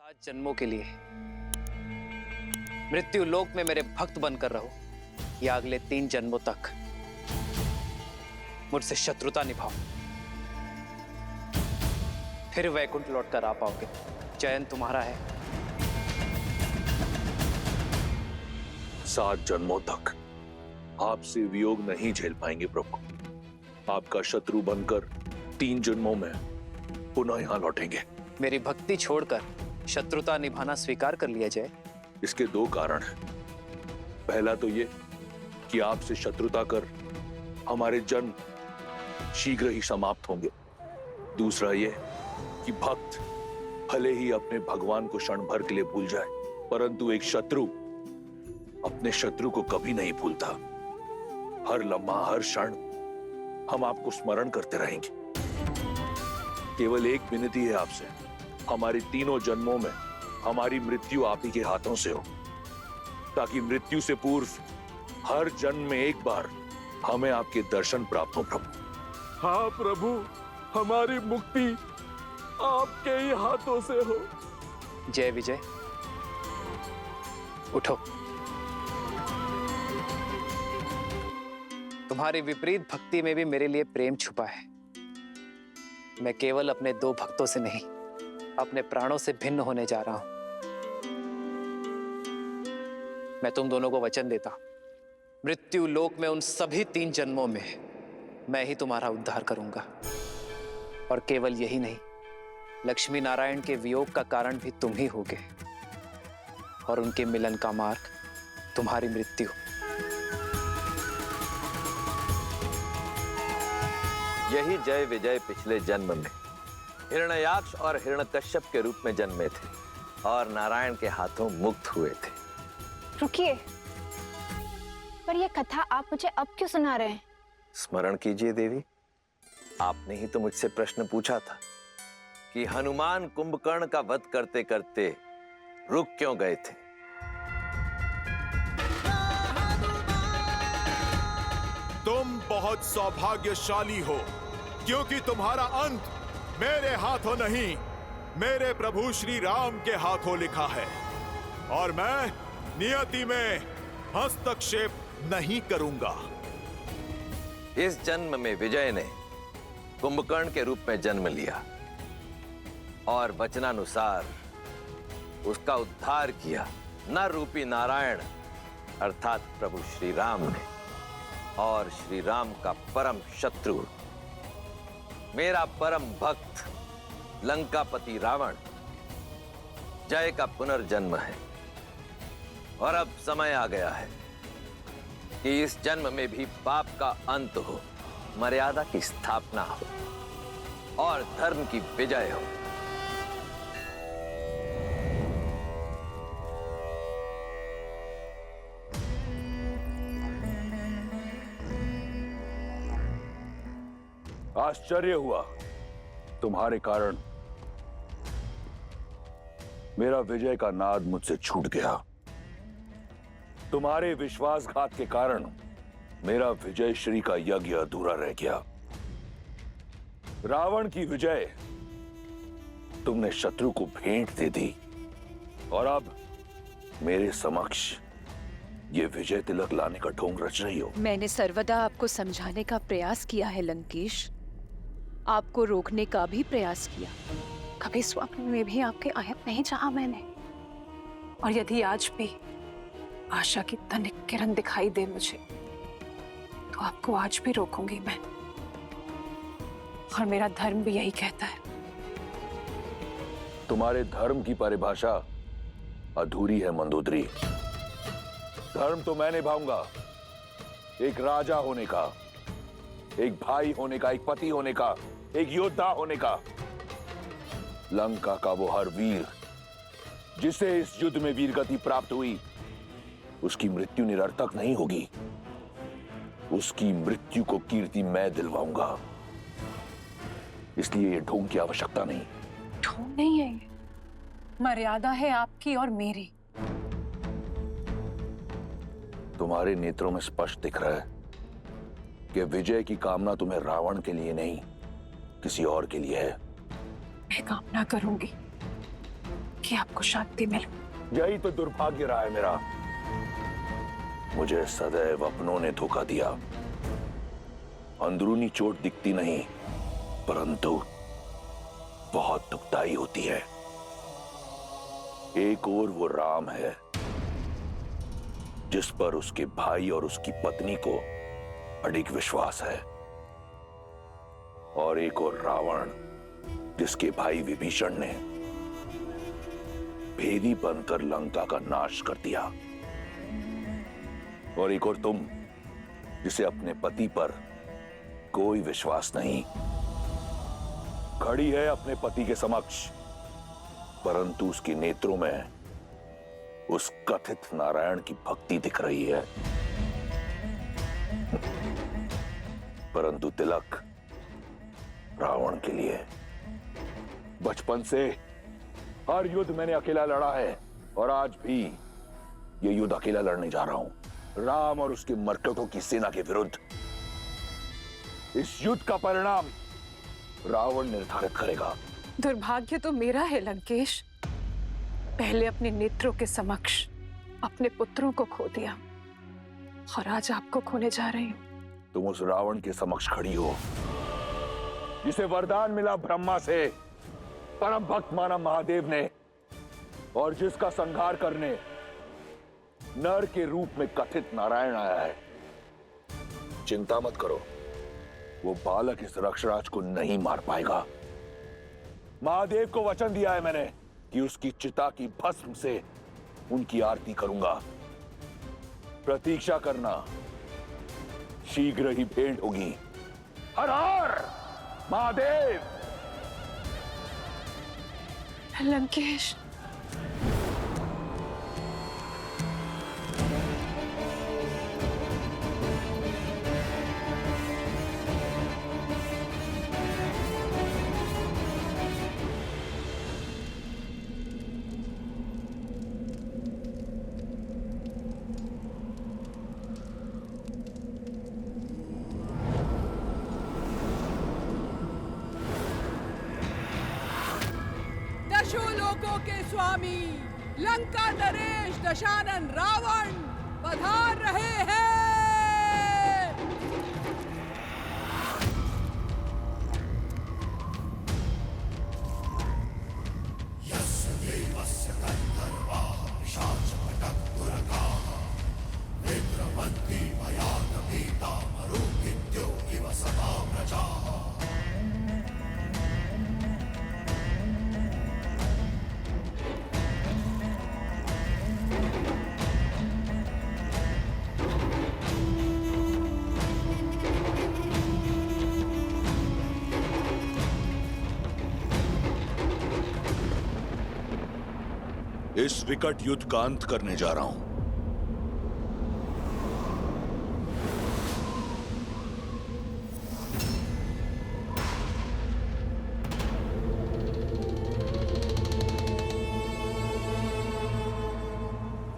7 जन्मों के लिए मृत्यु लोक में मेरे भक्त बनकर रहो या अगले 3 जन्मों तक मुझसे शत्रुता निभाओ, फिर वैकुंठ लौटकर आ पाओगे। चयन तुम्हारा है। 7 जन्मों तक आपसे वियोग नहीं झेल पाएंगे प्रभु। आपका शत्रु बनकर 3 जन्मों में पुनः यहां लौटेंगे। मेरी भक्ति छोड़कर शत्रुता निभाना स्वीकार कर लिया जाए। इसके 2 कारण हैं। पहला तो ये कि आपसे शत्रुता कर हमारे जन्म शीघ्र ही समाप्त होंगे। दूसरा ये कि भक्त भले ही अपने भगवान को क्षण भर के लिए भूल जाए, परंतु एक शत्रु अपने शत्रु को कभी नहीं भूलता। हर लम्हा, हर क्षण हम आपको स्मरण करते रहेंगे। केवल एक विनती है आपसे, हमारी 3 जन्मों में हमारी मृत्यु आप ही के हाथों से हो, ताकि मृत्यु से पूर्व हर जन्म में एक बार हमें आपके दर्शन प्राप्त हो प्रभु। हाँ प्रभु, हमारी मुक्ति आपके ही हाथों से हो। जय विजय, उठो। तुम्हारी विपरीत भक्ति में भी मेरे लिए प्रेम छुपा है। मैं केवल अपने 2 भक्तों से नहीं, अपने प्राणों से भिन्न होने जा रहा हूं। मैं तुम दोनों को वचन देता हूं, मृत्यु लोक में उन सभी 3 जन्मों में मैं ही तुम्हारा उद्धार करूंगा। और केवल यही नहीं, लक्ष्मी नारायण के वियोग का कारण भी तुम ही होगे, और उनके मिलन का मार्ग तुम्हारी मृत्यु। यही जय विजय पिछले जन्म में हिरण्याक्ष और हिरण्यकश्यप के रूप में जन्मे थे और नारायण के हाथों मुक्त हुए थे। रुकिए, पर यह कथा आप मुझे अब क्यों सुना रहे हैं? स्मरण कीजिए देवी, आपने ही तो मुझसे प्रश्न पूछा था कि हनुमान कुंभकर्ण का वध करते करते रुक क्यों गए थे। तुम बहुत सौभाग्यशाली हो, क्योंकि तुम्हारा अंत मेरे हाथों नहीं, मेरे प्रभु श्री राम के हाथों लिखा है, और मैं नियति में हस्तक्षेप नहीं करूंगा। इस जन्म में विजय ने कुंभकर्ण के रूप में जन्म लिया और वचनानुसार उसका उद्धार किया नर रूपी नारायण अर्थात प्रभु श्री राम ने। और श्री राम का परम शत्रु, मेरा परम भक्त लंकापति रावण, जय का पुनर्जन्म है। और अब समय आ गया है कि इस जन्म में भी पाप का अंत हो, मर्यादा की स्थापना हो और धर्म की विजय हो। आश्चर्य हुआ, तुम्हारे कारण मेरा विजय का नाद मुझसे छूट गया। तुम्हारे विश्वासघात के कारण मेरा विजय श्री का यज्ञ अधूरा रह गया। रावण की विजय तुमने शत्रु को भेंट दे दी, और अब मेरे समक्ष ये विजय तिलक लाने का ढोंग रच रही हो। मैंने सर्वदा आपको समझाने का प्रयास किया है लंकेश, आपको रोकने का भी प्रयास किया। कभी स्वप्न में भी आपके आयत नहीं चाहा मैंने। और यदि आज भी आशा की तनिक किरण दिखाई दे मुझे, तो आपको आज भी रोकूंगी मैं। और मेरा धर्म भी यही कहता है। तुम्हारे धर्म की परिभाषा अधूरी है मंदोदरी। धर्म तो मैं निभाऊंगा, एक राजा होने का, एक भाई होने का, एक पति होने का, एक योद्धा होने का। लंका का वो हर वीर जिसे इस युद्ध में वीरगति प्राप्त हुई, उसकी मृत्यु निरर्थक नहीं होगी। उसकी मृत्यु को कीर्ति मैं दिलवाऊंगा। इसलिए ये ढोंग की आवश्यकता नहीं। ढोंग नहीं है, मर्यादा है आपकी और मेरी। तुम्हारे नेत्रों में स्पष्ट दिख रहा है कि विजय की कामना तुम्हें रावण के लिए नहीं, किसी और के लिए है। मैं कामना करूंगी कि आपको शांति मिले। यही तो दुर्भाग्य रहा है मेरा। मुझे सदैव अपनों ने धोखा दिया। अंदरूनी चोट दिखती नहीं, परंतु बहुत दुखदाई होती है। एक ओर वो राम है जिस पर उसके भाई और उसकी पत्नी को अडिग विश्वास है, और एक और रावण जिसके भाई विभीषण ने भेदी बनकर लंका का नाश कर दिया, और एक और तुम जिसे अपने पति पर कोई विश्वास नहीं। खड़ी है अपने पति के समक्ष, परंतु उसके नेत्रों में उस कथित नारायण की भक्ति दिख रही है। परंतु तिलक रावण के लिए। बचपन से हर युद्ध मैंने अकेला लड़ा है, और आज भी ये युद्ध अकेला लड़ने जा रहा हूं, राम और उसके मरकटों की सेना के विरुद्ध। इस युद्ध का परिणाम रावण निर्धारित करेगा। दुर्भाग्य तो मेरा है लंकेश। पहले अपने नेत्रों के समक्ष अपने पुत्रों को खो दिया, और आज आपको खोने जा रही हूं। तुम उस रावण के समक्ष खड़ी हो जिसे वरदान मिला ब्रह्मा से, परम भक्त माना महादेव ने, और जिसका संहार करने नर के रूप में कथित नारायण आया है। चिंता मत करो, वो बालक इस रक्षराज को नहीं मार पाएगा। महादेव को वचन दिया है मैंने कि उसकी चिता की भस्म से उनकी आरती करूंगा। प्रतीक्षा करना, शीघ्र ही भेंट होगी। हर हर महादेव। लंकेश, दशो लोकों के स्वामी लंका नरेश दशानन रावण पधार रहे हैं। इस विकट युद्ध का अंत करने जा रहा हूं।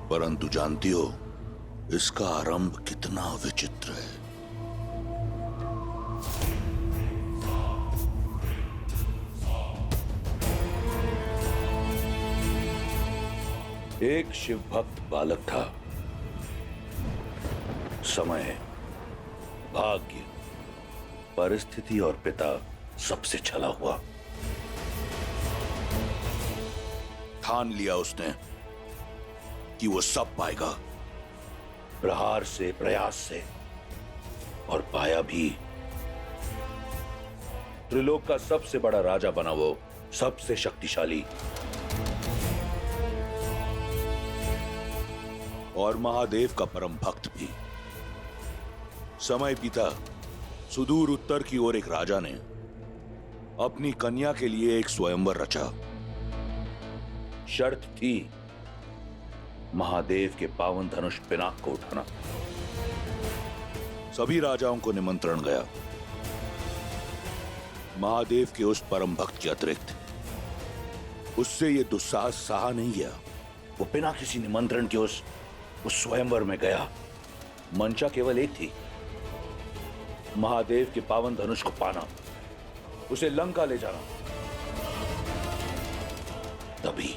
परंतु जानती हो इसका आरंभ कितना विचित्र है। एक शिव भक्त बालक था। समय, भाग्य, परिस्थिति और पिता सबसे छला हुआ। ठान लिया उसने कि वो सब पाएगा, प्रहार से, प्रयास से, और पाया भी। त्रिलोक का सबसे बड़ा राजा बना वो, सबसे शक्तिशाली, और महादेव का परम भक्त भी। समय बीता, सुदूर उत्तर की ओर एक राजा ने अपनी कन्या के लिए एक स्वयंवर रचा। शर्त थी महादेव के पावन धनुष पिनाक को उठाना। सभी राजाओं को निमंत्रण गया। महादेव के उस परम भक्त के अतिरिक्त उससे यह दुस्साहस सहा नहीं गया। वो बिना किसी निमंत्रण के उस स्वयंवर में गया। मंशा केवल एक थी, महादेव के पावन धनुष को पाना, उसे लंका ले जाना। तभी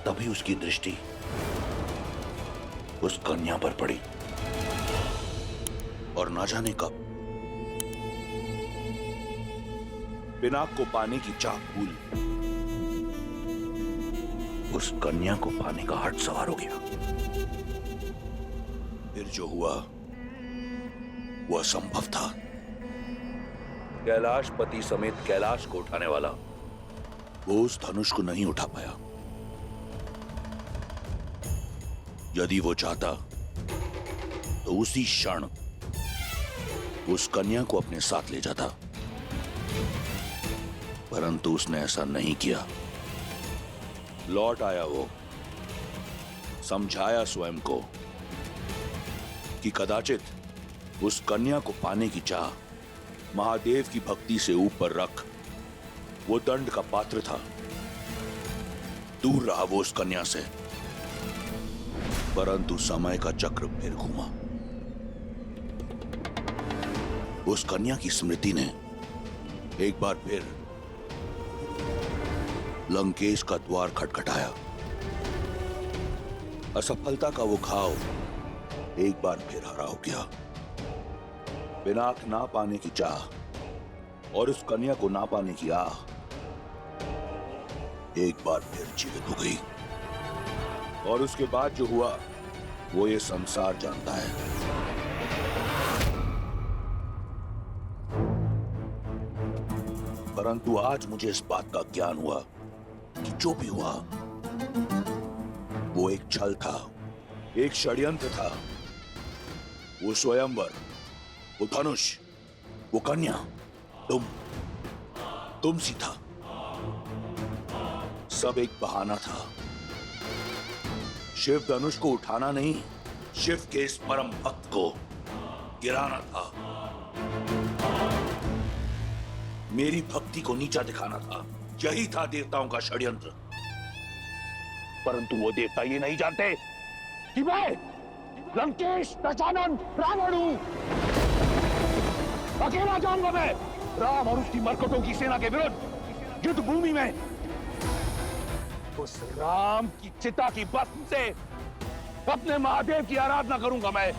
तभी उसकी दृष्टि उस कन्या पर पड़ी और ना जाने कब पिनाक को पाने की चाह भूल उस कन्या को पाने का हट सवार हो गया। फिर जो हुआ वो असंभव था। कैलाश पति समेत कैलाश को उठाने वाला वो उस धनुष को नहीं उठा पाया। यदि वो चाहता तो उसी क्षण उस कन्या को अपने साथ ले जाता, परंतु उसने ऐसा नहीं किया। लौट आया वो, समझाया स्वयं को कि कदाचित उस कन्या को पाने की चाह महादेव की भक्ति से ऊपर रख वो दंड का पात्र था। दूर रहा वो उस कन्या से, परंतु समय का चक्र फिर घूमा। उस कन्या की स्मृति ने एक बार फिर लंकेश का द्वार खटखटाया। असफलता का वो घाव एक बार फिर हरा हो गया। पिनाक ना पाने की चाह और उस कन्या को ना पाने की आह एक बार फिर जीवित हो गई। और उसके बाद जो हुआ वो ये संसार जानता है। परंतु आज मुझे इस बात का ज्ञान हुआ कि जो भी हुआ वो एक छल था, एक षड्यंत्र था। वो स्वयंवर, वो धनुष, वो कन्या, तुम सी था। सब एक बहाना था। शिव धनुष को उठाना नहीं, शिव के इस परम भक्त को गिराना था। मेरी भक्ति को नीचा दिखाना था। यही था देवताओं का षड्यंत्र। परंतु वो देवता ये नहीं जानते कि मैं लंकेश दशानन रावण हूं। अकेला जाऊंगा मैं राम और उसकी मरकटों की सेना के विरुद्ध युद्ध भूमि में। उस राम की चिता की भस्म से अपने महादेव की आराधना करूंगा मैं।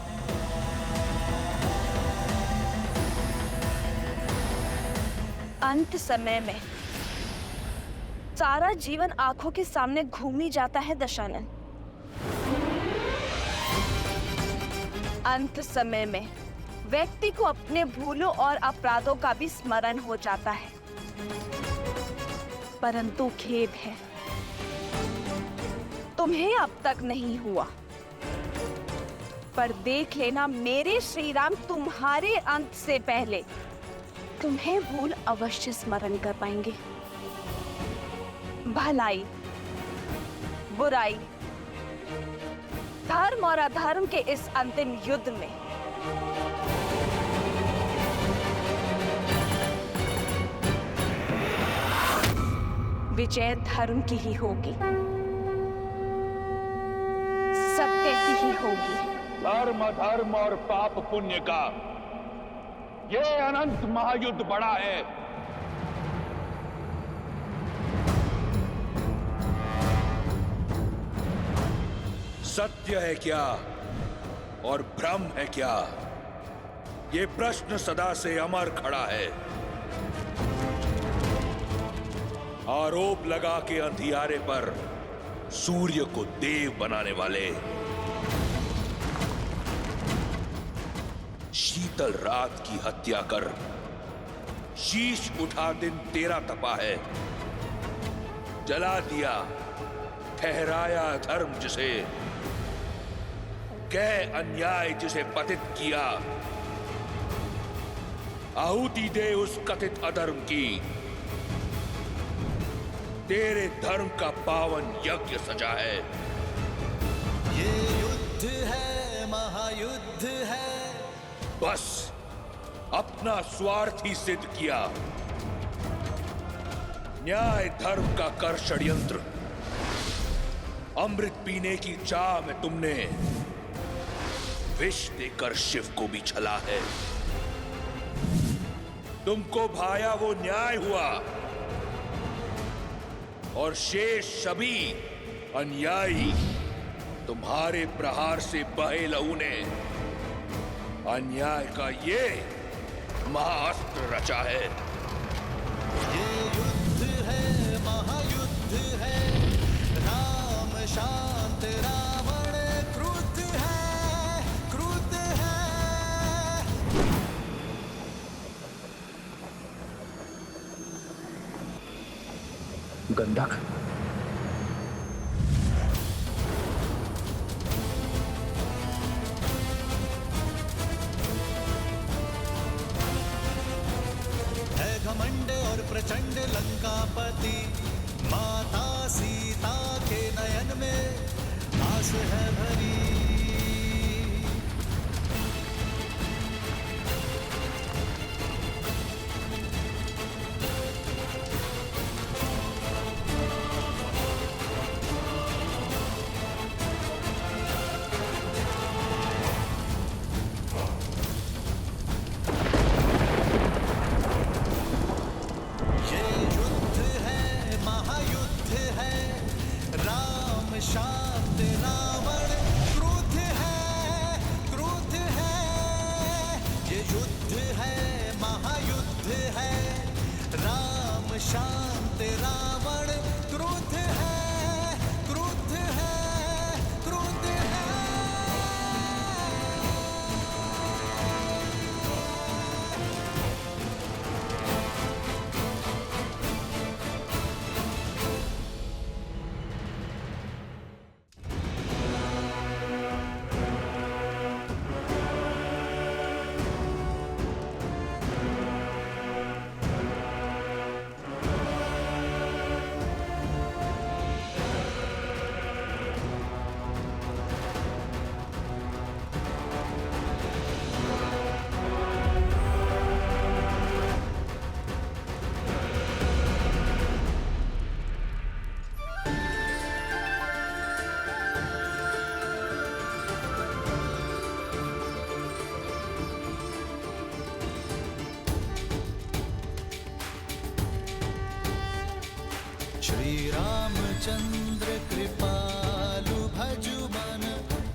अंत समय में सारा जीवन आंखों के सामने घूमी जाता है दशानन। अंत समय में व्यक्ति को अपने भूलों और अपराधों का भी स्मरण हो जाता है। परंतु खेद है, तुम्हें अब तक नहीं हुआ। पर देख लेना, मेरे श्री राम तुम्हारे अंत से पहले तुम्हें भूल अवश्य स्मरण कर पाएंगे। भलाई, बुराई, धर्म और अधर्म के इस अंतिम युद्ध में विजय धर्म की ही होगी, सत्य की ही होगी। धर्म अधर्म और पाप पुण्य का ये अनंत महायुद्ध बड़ा है। सत्य है क्या और भ्रम है क्या, ये प्रश्न सदा से अमर खड़ा है। आरोप लगा के अंधियारे पर सूर्य को देव बनाने वाले, शीतल रात की हत्या कर शीश उठा दिन तेरा तपा है। जला दिया ठहराया धर्म जिसे, कह अन्याय जिसे पतित किया। आहुति दे उस कथित अधर्म की, तेरे धर्म का पावन यज्ञ सजा है। ये युद्ध है, महायुद्ध है। बस अपना स्वार्थ ही सिद्ध किया। न्याय धर्म का कर षड्यंत्र। अमृत पीने की चाह में तुमने विष देकर शिव को भी छला है। तुमको भाया वो न्याय हुआ और शेष सभी अन्यायी तुम्हारे प्रहार से बहे लहू ने अन्याय का ये महाअस्त्र रचा है। ये युद्ध है, महायुद्ध है, राम शांत रावण क्रुद्ध है, क्रुद्ध है। गंधक, घमंड और प्रचंड लंकापति, माता सीता के नयन में आस है भरी। शांत रावण क्रुद्ध है, क्रुद्ध है। ये युद्ध है, महायुद्ध है, राम शांत रावण क्रुद्ध है, क्रुद्ध है, क्रुद्ध है। श्री रामचंद्र कृपालु भजु मन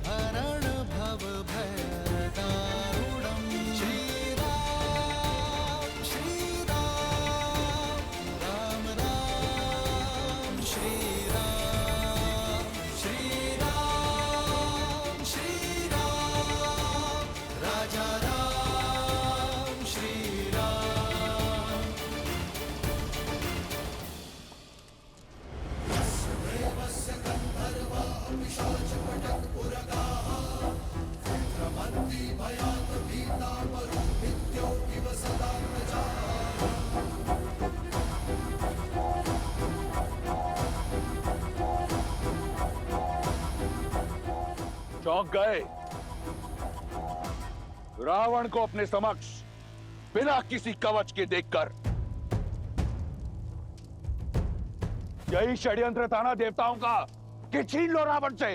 हरण भव भय दारुणम्। श्री राम, राम राम, श्री राम, श्री राम, राजा राम, श्री राम। चौंक गए रावण को अपने समक्ष बिना किसी कवच के देखकर। यही षड्यंत्र था ना देवताओं का कि छीन लो रावण से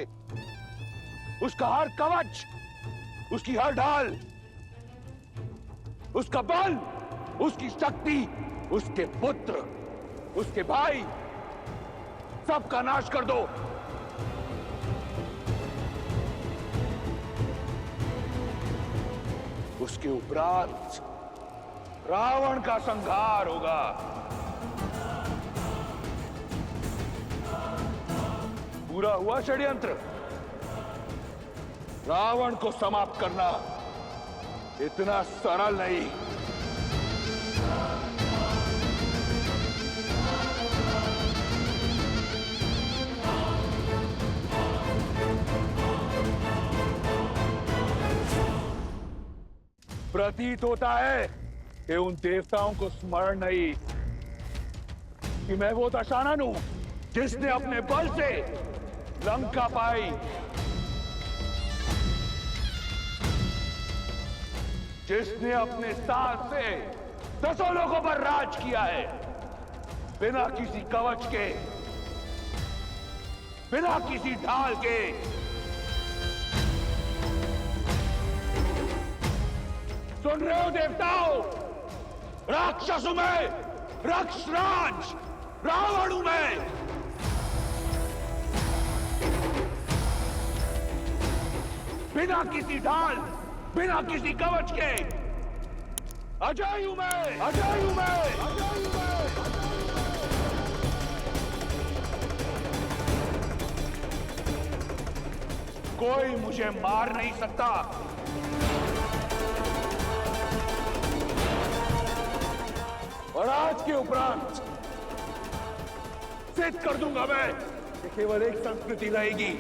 उसका हर कवच, उसकी हर ढाल, उसका बल, उसकी शक्ति, उसके पुत्र, उसके भाई, सबका नाश कर दो। उसके उपरांत रावण का संहार होगा। पूरा हुआ षड्यंत्र। रावण को समाप्त करना इतना सरल नहीं। प्रतीत होता है कि उन देवताओं को स्मरण नहीं कि मैं वो दशानन हूं जिसने अपने बल से लंका पाई, जिसने अपने साथ से 10 लोगों पर राज किया है, बिना किसी कवच के, बिना किसी ढाल के। सुन रहे हो देवताओं? राक्षस हूं मैं, राक्षसराज रावण हूं मैं। बिना किसी ढाल, बिना किसी कवच के। अजय हूं मैं, अजय हूं मैं, अजय हूं मैं। कोई मुझे मार नहीं सकता। और आज के उपरांत सिद्ध कर दूंगा मैं कि केवल एक संस्कृति रहेगी,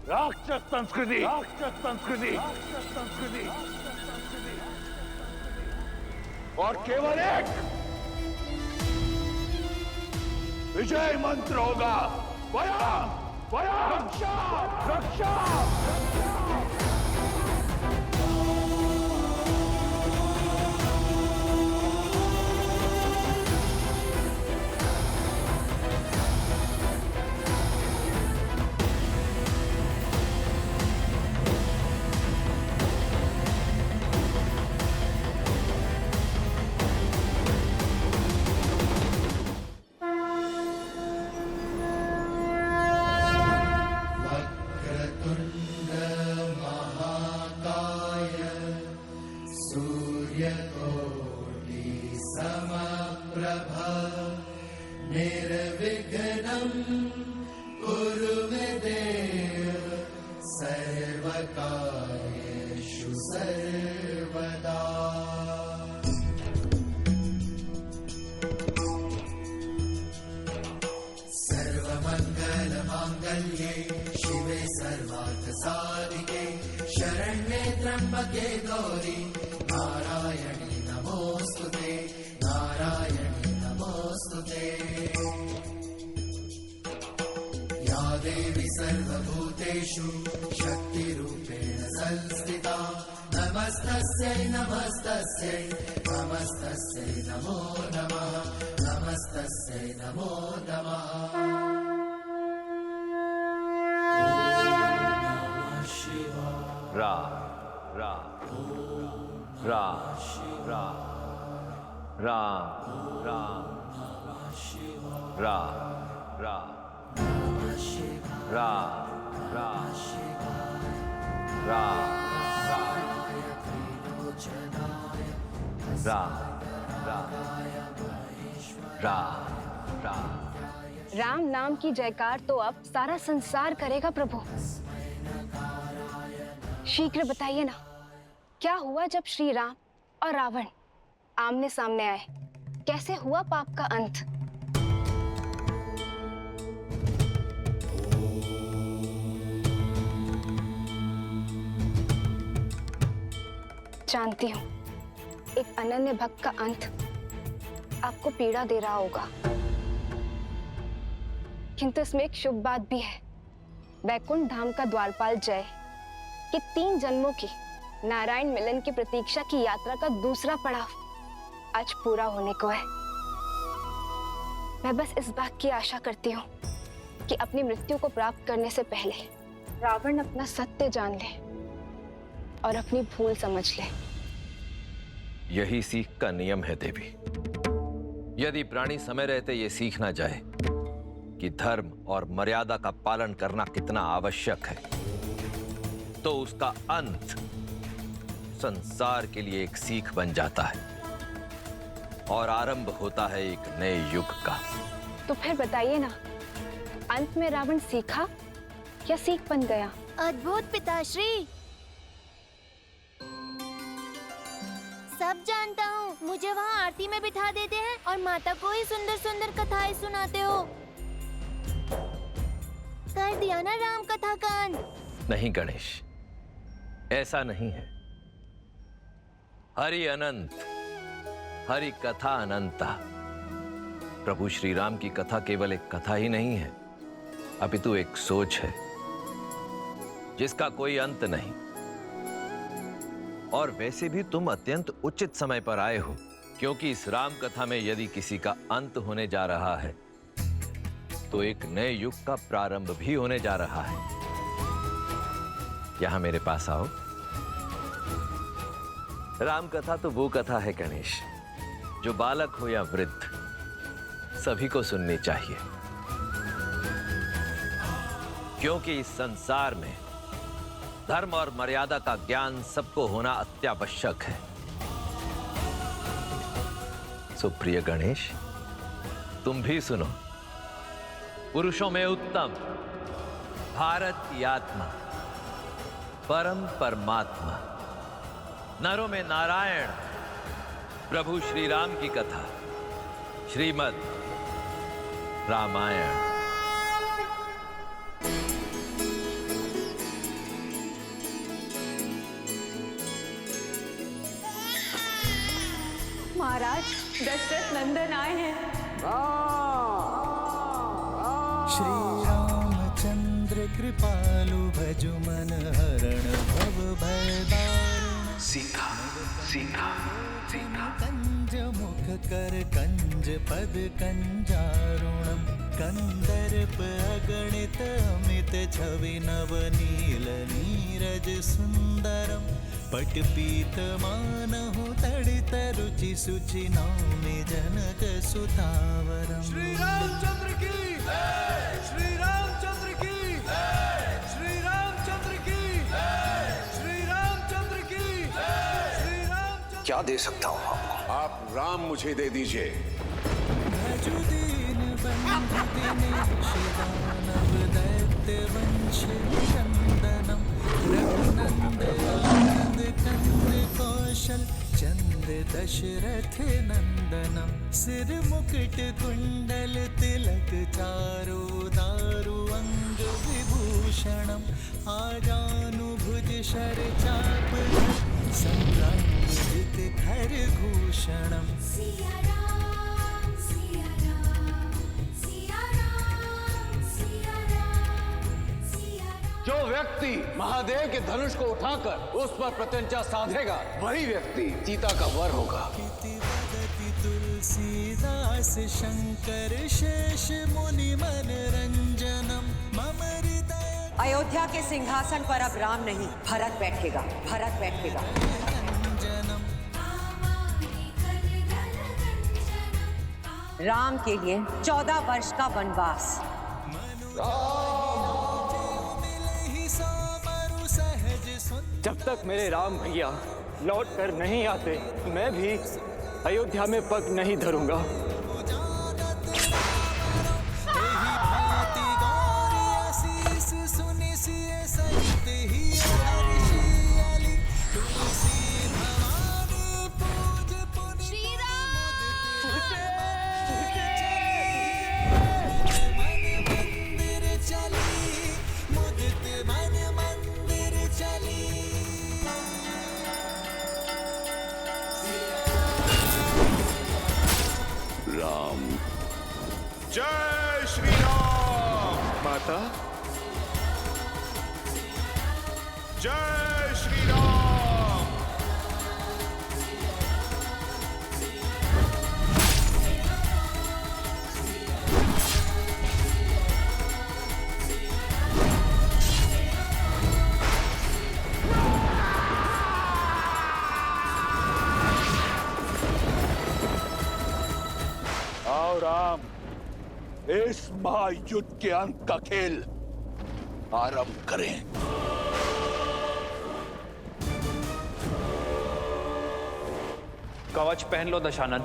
राक्षस संस्कृति, राक्षस संस्कृति, राक्षस संस्कृति, और केवल एक विजय मंत्र होगा, वयम वयम रक्षा रक्षा। निर्विघ्नं कुरु मे देव सर्वकार्येषु सर्वदा। सर्वमङ्गलमाङ्गल्ये शिवे सर्वार्थसाधिके शरण्ये त्र्यम्बके गौरी नारायणी नमोस्तुते, नारायणी नमोस्तुते। या देवी सर्वभूतेषु शक्तिरूपेण संस्थिता नमस्तस्यै नमस्तस्यै नमस्तस्यै नमो नमः, नमस्तस्यै नमो नमः। रा रा रा रा रा रा रा रा रा रा रा रा रा रा। राम नाम की जयकार तो अब सारा संसार करेगा प्रभु। शीघ्र बताइए ना, क्या हुआ जब श्री राम और रावण आमने सामने आए? कैसे हुआ पाप का अंत? जानती हूँ एक अनन्य भक्त का अंत आपको पीड़ा दे रहा होगा, किंतु इसमें एक शुभ बात भी है। वैकुंठ धाम का द्वारपाल जय कि 3 जन्मों की नारायण मिलन की प्रतीक्षा की यात्रा का दूसरा पड़ाव आज पूरा होने को है। मैं बस इस बात की आशा करती हूँ कि अपनी मृत्यु को प्राप्त करने से पहले रावण अपना सत्य जान ले और अपनी भूल समझ ले। यही सीख का नियम है देवी। यदि प्राणी समय रहते ये सीख ना जाए कि धर्म और मर्यादा का पालन करना कितना आवश्यक है, तो उसका अंत संसार के लिए एक सीख बन जाता है और आरंभ होता है एक नए युग का। तो फिर बताइए ना, अंत में रावण सीखा या सीख बन गया? अद्भुत पिताश्री, सब जानता हूँ। मुझे वहाँ आरती में बिठा देते हैं और माता को ही सुंदर सुंदर कथाएं सुनाते हो। कर दिया ना राम कथा का अंत? नहीं गणेश, ऐसा नहीं है। हरि अनंत, हरि कथा अनंता। प्रभु श्री राम की कथा केवल एक कथा ही नहीं है, अपितु एक सोच है जिसका कोई अंत नहीं। और वैसे भी तुम अत्यंत उचित समय पर आए हो, क्योंकि इस राम कथा में यदि किसी का अंत होने जा रहा है तो एक नए युग का प्रारंभ भी होने जा रहा है। यहां मेरे पास आओ। राम कथा तो वो कथा है गणेश, जो बालक हो या वृद्ध सभी को सुननी चाहिए, क्योंकि इस संसार में धर्म और मर्यादा का ज्ञान सबको होना अत्यावश्यक है। सुप्रिय गणेश, तुम भी सुनो। पुरुषों में उत्तम, भारत की आत्मा, परम परमात्मा, नरों में नारायण, प्रभु श्री राम की कथा, श्रीमद् रामायण। महाराज, दशरथ नंदन आए हैं। श्री रामचंद्र कृपालु भजु मन हरण भव भय दारुण। सीता सीता सीता कंज मुख कर कंज पद कंजारुणम। कंदर्प अगणित अमित छवि नव नील नीरज सुंदरम। पट पीत मानहु तड़ित रुचि सुचि नौमि जनक सुतावरम। श्री रामचंद्र की श्री रामचंद्र की श्री रामचंद्र की श्री रामचंद्र की श्री रामचंद्र। क्या दे सकता हूँ आपको? आप राम मुझे दे दीजिए। भजु दीन बंधु दिनेश दानव दैत्य वंश निकंदनम। रघुनंदन कंद कौशल चंद दशरथ नंदनम। सिर मुकुट कुंडल तिलक चारु दारु अंग विभूषणम। आजानुभुज शर चाप संभ्रांजित खर भूषणम। सिया राम सिया राम सिया राम सिया राम सिया राम। जो व्यक्ति महादेव के धनुष को उठाकर उस पर प्रत्यंचा साधेगा, वही व्यक्ति सीता का वर होगा। इति वदति तुलसीदास शंकर शेष मुनि मनरंजनम। मम हृदय अयोध्या के सिंहासन पर अब राम नहीं, भरत बैठेगा, भरत बैठेगा। रंजनम। राम के लिए 14 वर्ष का वनवास। मिलहि सो बरु सहज सुन। जब तक मेरे राम भैया लौट कर नहीं आते, मैं भी अयोध्या में पग नहीं धरूंगा। जय श्री राम। माता, जय श्री राम। आओ राम, इस महायुद्ध के अंत का खेल आरंभ करें। कवच पहन लो दशानन।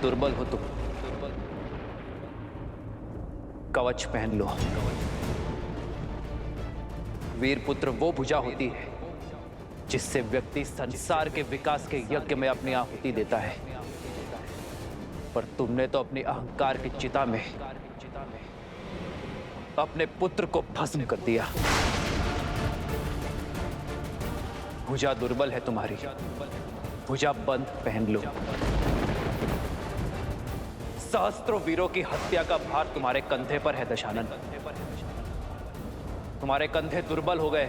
दुर्बल हो तुम, कवच पहन लो। वीर पुत्र वो भुजा होती है जिससे व्यक्ति संसार के विकास के यज्ञ में अपनी आहुति देता है, पर तुमने तो अपनी अहंकार की चिता में अपने पुत्र को भस्म कर दिया। भुजा दुर्बल है तुम्हारी, भुजा बंद पहन लो। सहस्त्रों वीरों की हत्या का भार तुम्हारे कंधे पर है दशानन। तुम्हारे कंधे दुर्बल हो गए,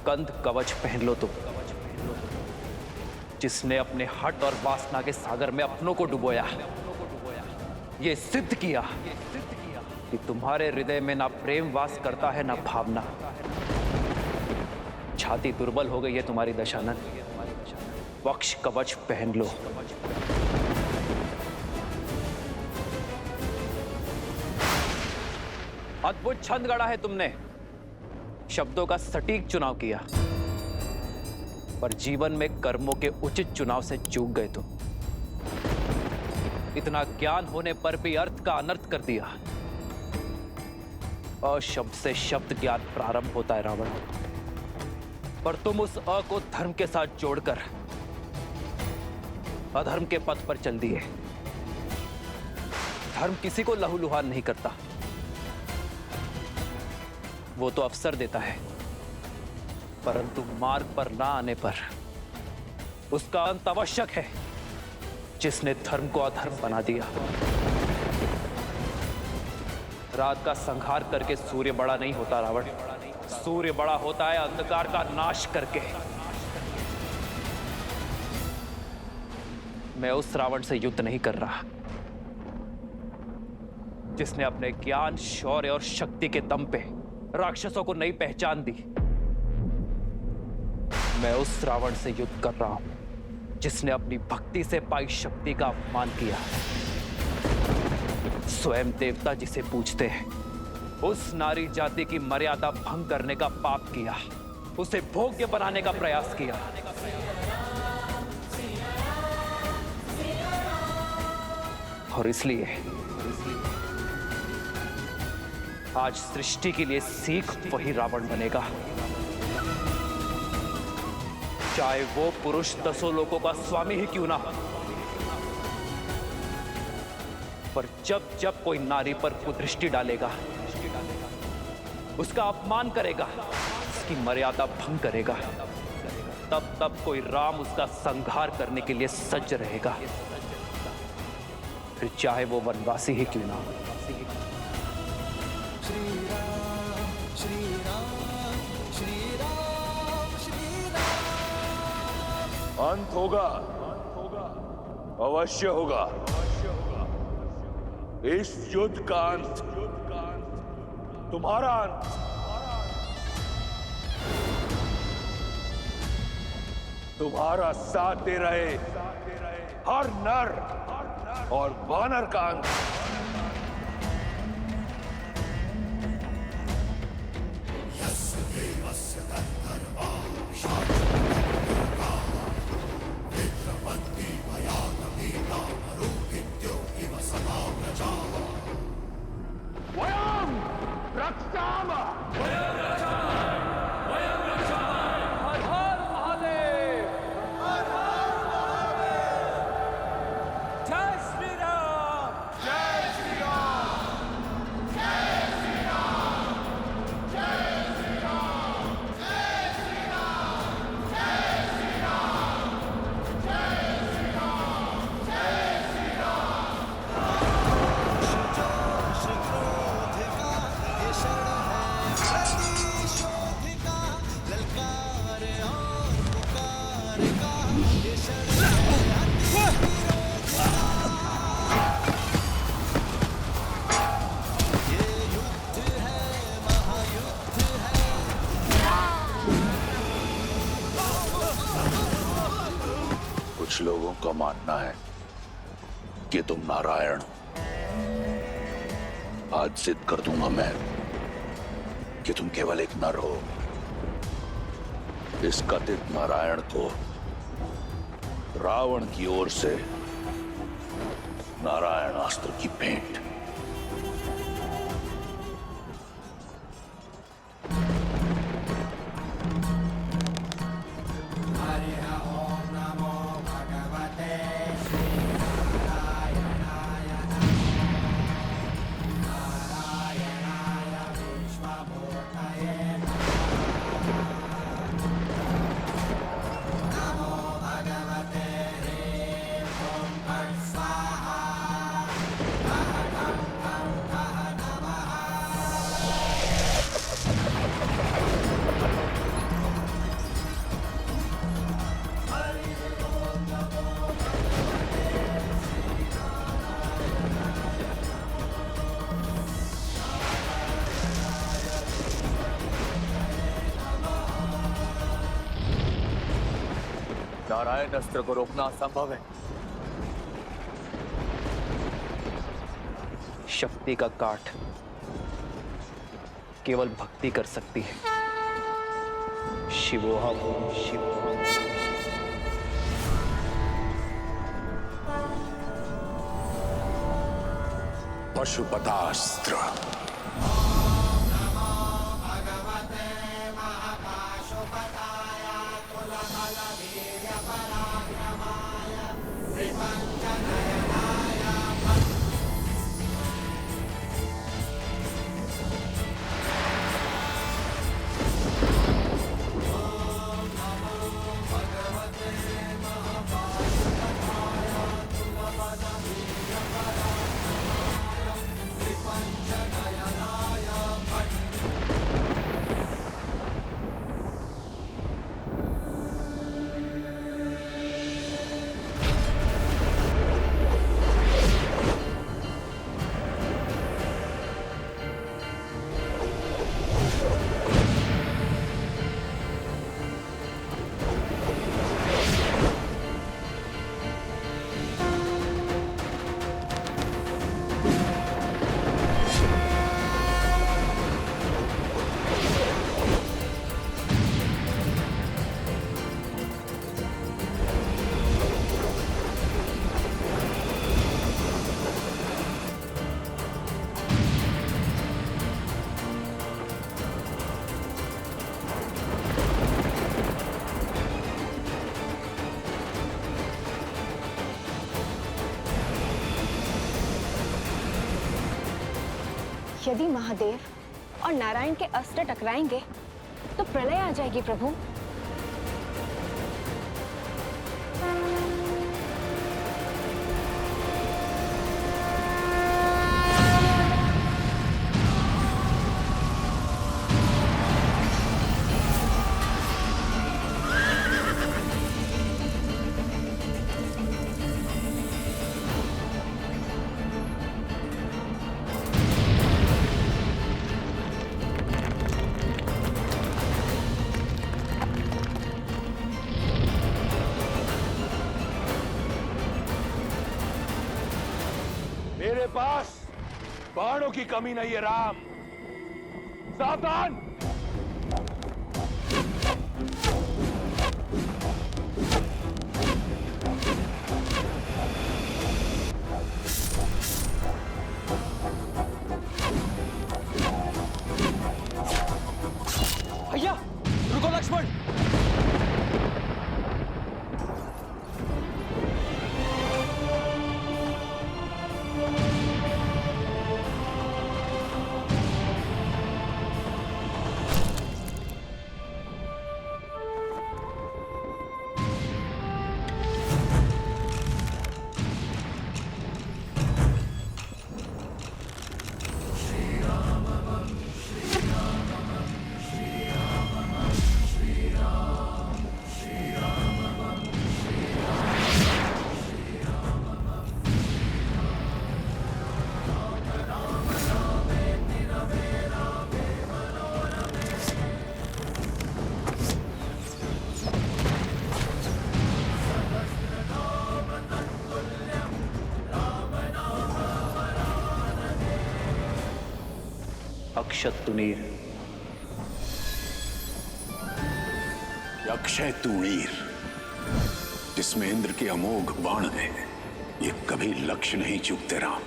कंध कवच पहन लो तुम, जिसने अपने हट और वासना के सागर में अपनों को डुबोया, ये सिद्ध किया कि तुम्हारे हृदय में ना प्रेम वास करता है ना भावना। छाती दुर्बल हो गई है तुम्हारी दशानन, वक्ष कवच पहन लो। अद्भुत छंद गढ़ा है तुमने, शब्दों का सटीक चुनाव किया, पर जीवन में कर्मों के उचित चुनाव से चूक गए तुम। इतना ज्ञान होने पर भी अर्थ का अनर्थ कर दिया। अशब्द से शब्द ज्ञान प्रारंभ होता है रावण, पर तुम उस अ को धर्म के साथ जोड़कर अधर्म के पथ पर चल दिए। धर्म किसी को लहूलुहान नहीं करता, वो तो अवसर देता है, परंतु मार्ग पर ना आने पर उसका अंत आवश्यक है। जिसने धर्म को अधर्म बना दिया, रात का संहार करके सूर्य बड़ा नहीं होता रावण। सूर्य बड़ा होता है अंधकार का नाश करके। मैं उस रावण से युद्ध नहीं कर रहा जिसने अपने ज्ञान, शौर्य और शक्ति के दम पे राक्षसों को नई पहचान दी। मैं उस रावण से युद्ध कर रहा हूं जिसने अपनी भक्ति से पाई शक्ति का अपमान किया। स्वयं देवता जिसे पूजते हैं, उस नारी जाति की मर्यादा भंग करने का पाप किया, उसे भोग्य बनाने का प्रयास किया। और इसलिए आज सृष्टि के लिए सीख वही रावण बनेगा, चाहे वो पुरुष 10 लोकों का स्वामी ही क्यों ना हो। पर जब जब कोई नारी पर कुदृष्टि डालेगा, उसका अपमान करेगा, उसकी मर्यादा भंग करेगा, तब तब कोई राम उसका संहार करने के लिए सज्ज रहेगा, फिर चाहे वो वनवासी ही क्यों ना हो। अंत होगा, अवश्य होगा। इस युद्ध का अंत तुम्हारा अंत। तुम्हारा साथ दे रहे हर नर और वानर का अंत। कुछ लोगों का मानना है कि तुम नारायण हो। आज सिद्ध कर दूंगा मैं कि तुम केवल एक नर हो। इस कथित नारायण को रावण की ओर से नारायण अस्त्र की भेंट। नारायण अस्त्र को रोकना असंभव है। शक्ति का काट केवल भक्ति कर सकती है। शिवोहम शिवोहम। पशुपतास्त्र। यदि महादेव और नारायण के अस्त्र टकराएंगे तो प्रलय आ जाएगी प्रभु। मेरे पास बाणों की कमी नहीं है राम। सावधान। भैया रुको लक्ष्मण। अक्षत तुनीर। अक्षय तूणीर जिसमें इंद्र के अमोघ बाण है, ये कभी लक्ष्य नहीं चूकते राम।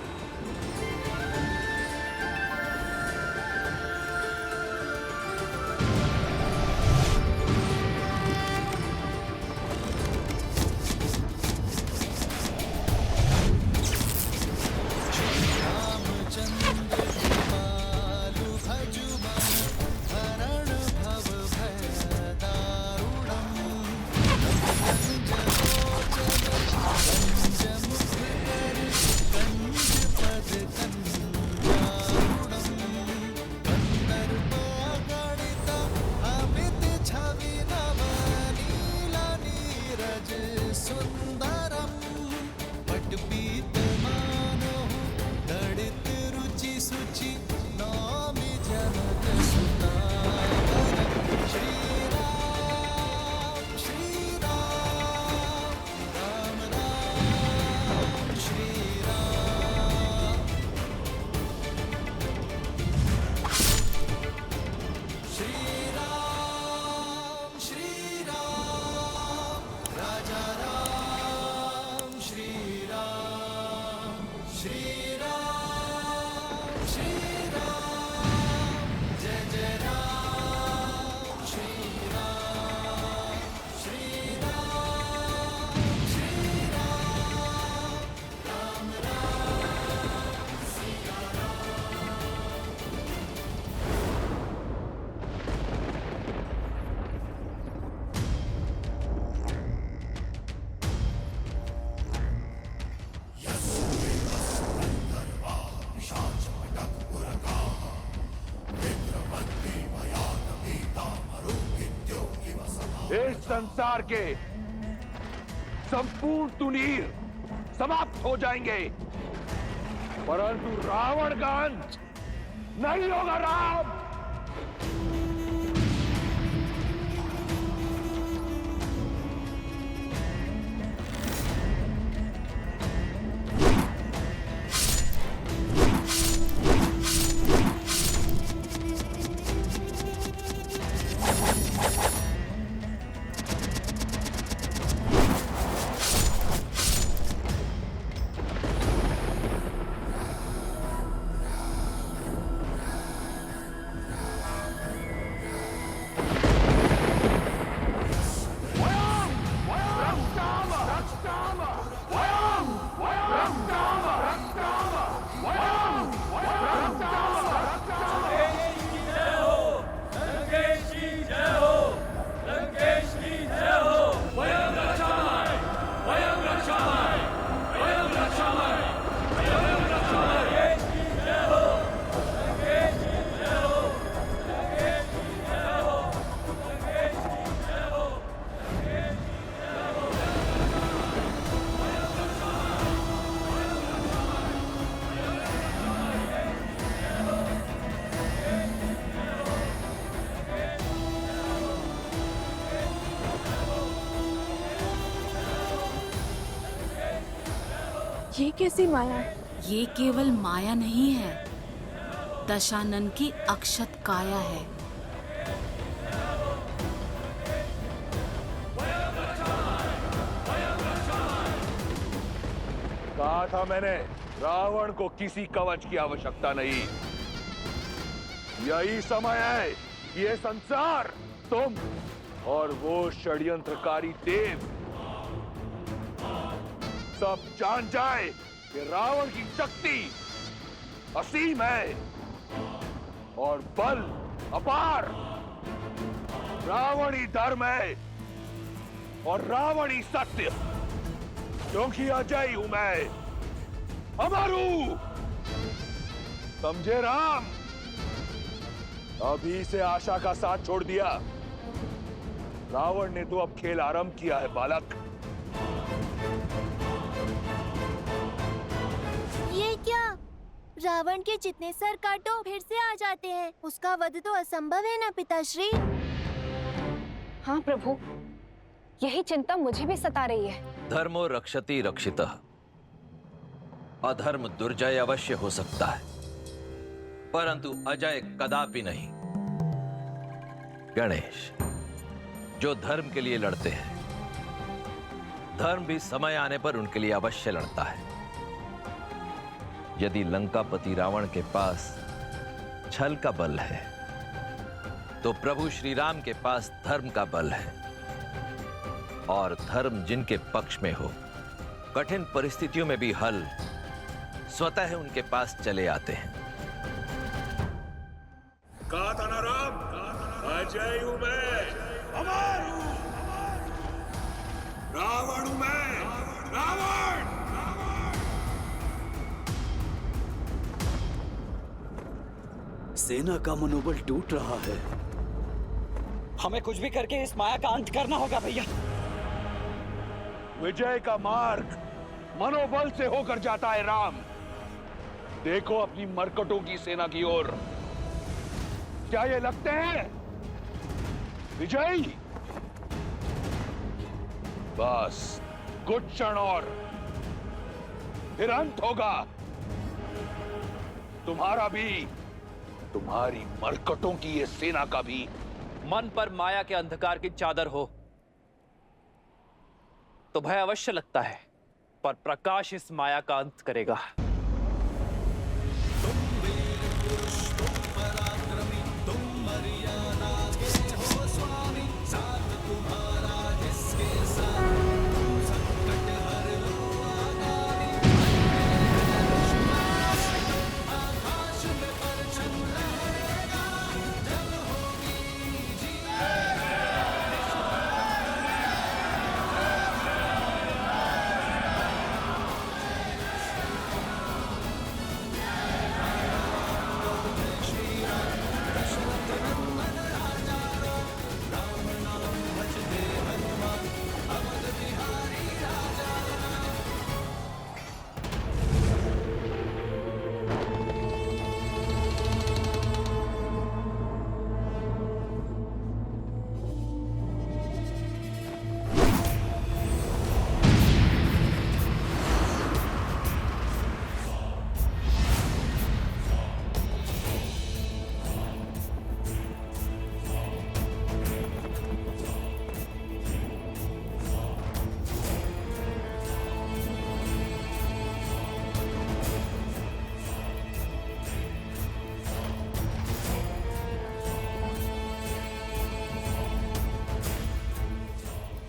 इस संसार के संपूर्ण तुनीर समाप्त हो जाएंगे, परंतु रावण का अंत नहीं होगा। राम, ये कैसी माया है? ये केवल माया नहीं है, दशानन की अक्षत काया है। कहा था मैंने, रावण को किसी कवच की आवश्यकता नहीं। यही समय है कि ये संसार, तुम और वो षड्यंत्रकारी देव सब जान जाए कि रावण की शक्ति असीम है और बल अपार। रावण ही धर्म है और रावण ही सत्य, क्योंकि अजय हूं मैं, अमर हूं। समझे राम? अभी से आशा का साथ छोड़ दिया। रावण ने तो अब खेल आरंभ किया है बालक। ये क्या? रावण के जितने सर काटो फिर से आ जाते हैं। उसका वध तो असंभव है ना पिताश्री? हाँ प्रभु, यही चिंता मुझे भी सता रही है। धर्मो रक्षति रक्षितः। अधर्म दुर्जय अवश्य हो सकता है, परंतु अजय कदापि नहीं। गणेश, जो धर्म के लिए लड़ते हैं, धर्म भी समय आने पर उनके लिए अवश्य लड़ता है। यदि लंकापति रावण के पास छल का बल है, तो प्रभु श्री राम के पास धर्म का बल है। और धर्म जिनके पक्ष में हो, कठिन परिस्थितियों में भी हल स्वतः उनके पास चले आते हैं। कहा था ना राम, अजय हूं मैं, अमर हूं। रावण हूं मैं, रावण। सेना का मनोबल टूट रहा है। हमें कुछ भी करके इस माया का अंत करना होगा भैया। विजय का मार्ग मनोबल से होकर जाता है राम। देखो अपनी मरकटों की सेना की ओर। क्या ये लगते हैं विजयी? बस कुछ क्षण और, फिर अंत होगा तुम्हारा भी, तुम्हारी मरकटों की ये सेना का भी। मन पर माया के अंधकार की चादर हो तो भय अवश्य लगता है, पर प्रकाश इस माया का अंत करेगा।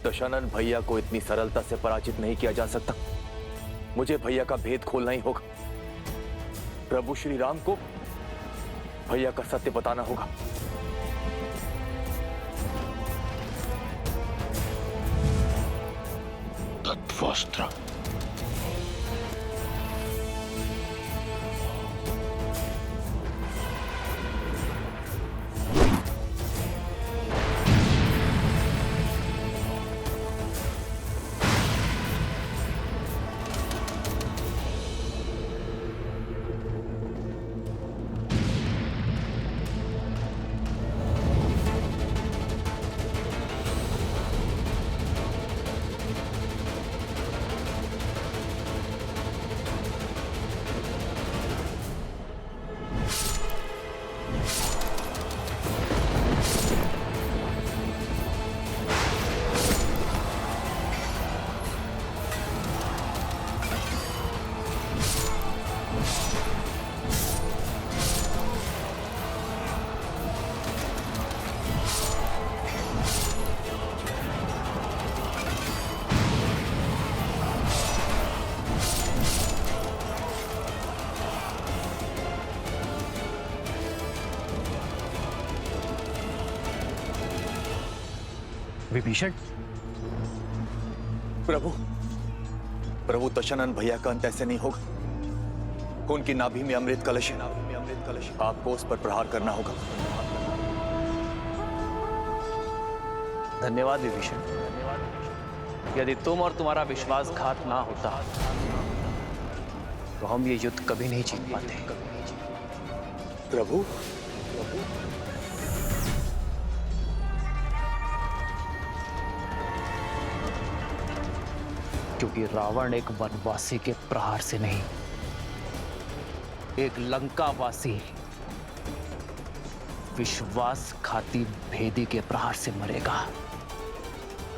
दशानन भैया को इतनी सरलता से पराजित नहीं किया जा सकता। मुझे भैया का भेद खोलना ही होगा। प्रभु श्री राम को भैया का सत्य बताना होगा। तत्वस्त्र। विभीषण, प्रभु दशानन भैया का अंत ऐसे नहीं होगा। उनकी नाभि में अमृत कलश है। आपको उस पर प्रहार करना होगा। धन्यवाद विभीषण। यदि तुम और तुम्हारा विश्वासघात ना होता तो हम ये युद्ध कभी नहीं जीत पाते। प्रभु, क्योंकि रावण एक वनवासी के प्रहार से नहीं, एक लंकावासी विश्वासघाती भेदी के प्रहार से मरेगा।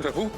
प्रभु,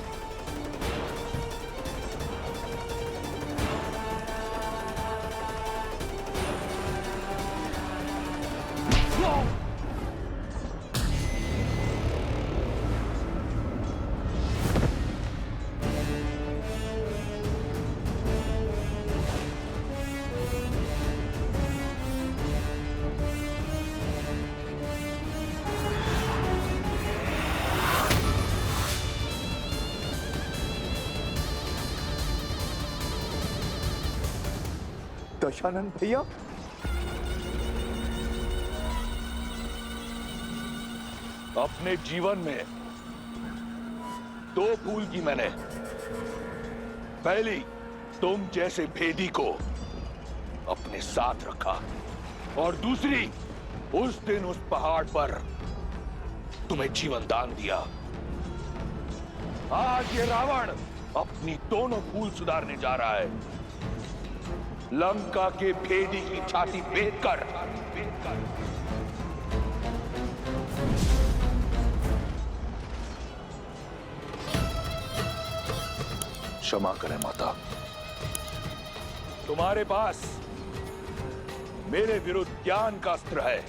दशानन भैया, अपने जीवन में दो भूल की मैंने। पहली, तुम जैसे भेदी को अपने साथ रखा, और दूसरी, उस दिन उस पहाड़ पर तुम्हें जीवन दान दिया। आज ये रावण अपनी दोनों भूल सुधारने जा रहा है। लंका के भेदी की छाती भेद कर क्षमा करें माता। तुम्हारे पास मेरे विरुद्ध ज्ञान का अस्त्र है,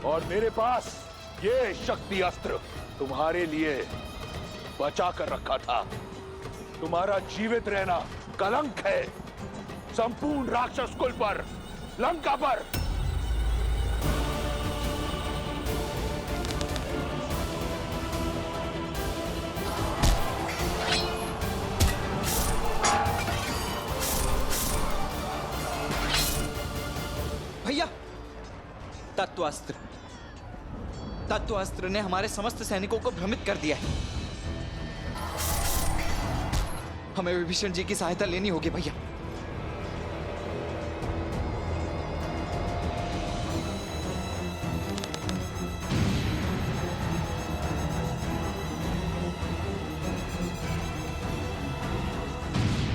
और मेरे पास ये शक्ति अस्त्र तुम्हारे लिए बचा कर रखा था। तुम्हारा जीवित रहना कलंक है संपूर्ण राक्षस कुल पर, लंका पर। भैया, तत्वास्त्र ने हमारे समस्त सैनिकों को भ्रमित कर दिया है। हमें विभीषण जी की सहायता लेनी होगी भैया।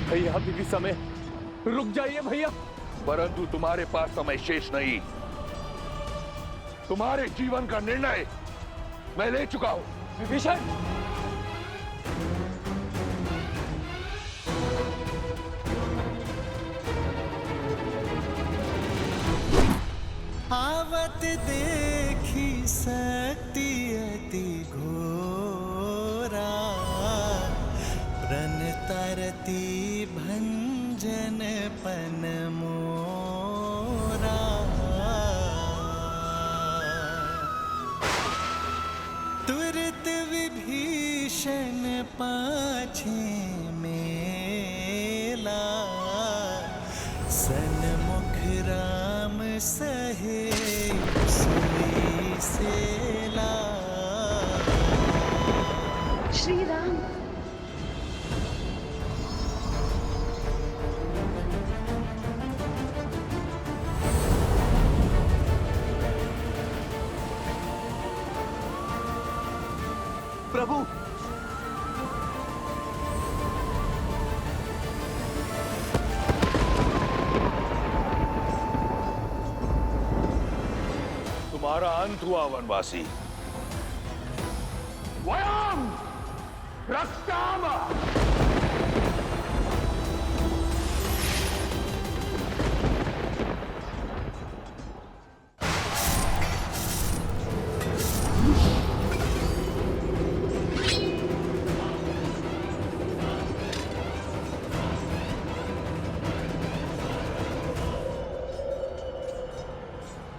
भैया अभी भी समय, रुक जाइए भैया। परंतु तुम्हारे पास समय शेष नहीं। तुम्हारे जीवन का निर्णय मैं ले चुका हूं। विभीषण, आवत देखी शक्ति अति घोरा, तरती भंजन पन मोरा तुरत विभीषण पाछे मेला सन्मुख राम सहे सुई सेला। श्री राम। प्रभु, तुम्हारा अंत हुआ वनवासी। वयम रक्षाम।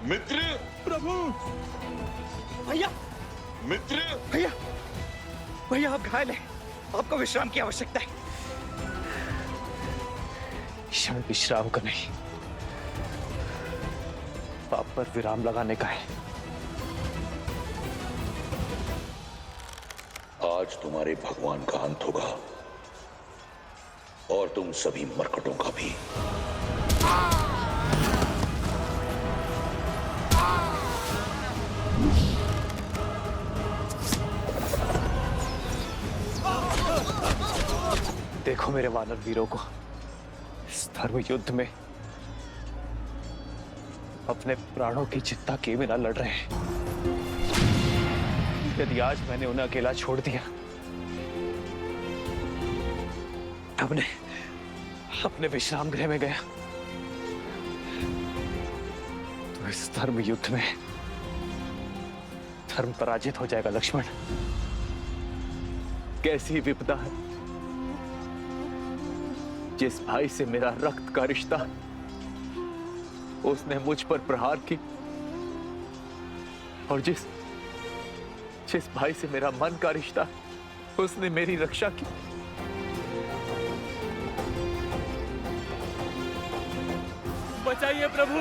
मित्र। प्रभु। भैया। मित्र। भैया, भैया आप घायल हैं, आपको विश्राम की आवश्यकता है। क्षण विश्राम का नहीं, पाप पर विराम लगाने का है। आज तुम्हारे भगवान का अंत होगा और तुम सभी मरकटों का भी। देखो मेरे वानर वीरों को इस धर्म युद्ध में अपने प्राणों की चिंता किए बिना लड़ रहे हैं। यदि आज मैंने उन्हें अकेला छोड़ दिया, अपने विश्राम गृह में गया, तो इस धर्म युद्ध में धर्म पराजित हो जाएगा। लक्ष्मण, कैसी विपदा है जिस भाई से मेरा रक्त का रिश्ता, उसने मुझ पर प्रहार की, और जिस भाई से मेरा मन का रिश्ता, उसने मेरी रक्षा की। बचाइए प्रभु,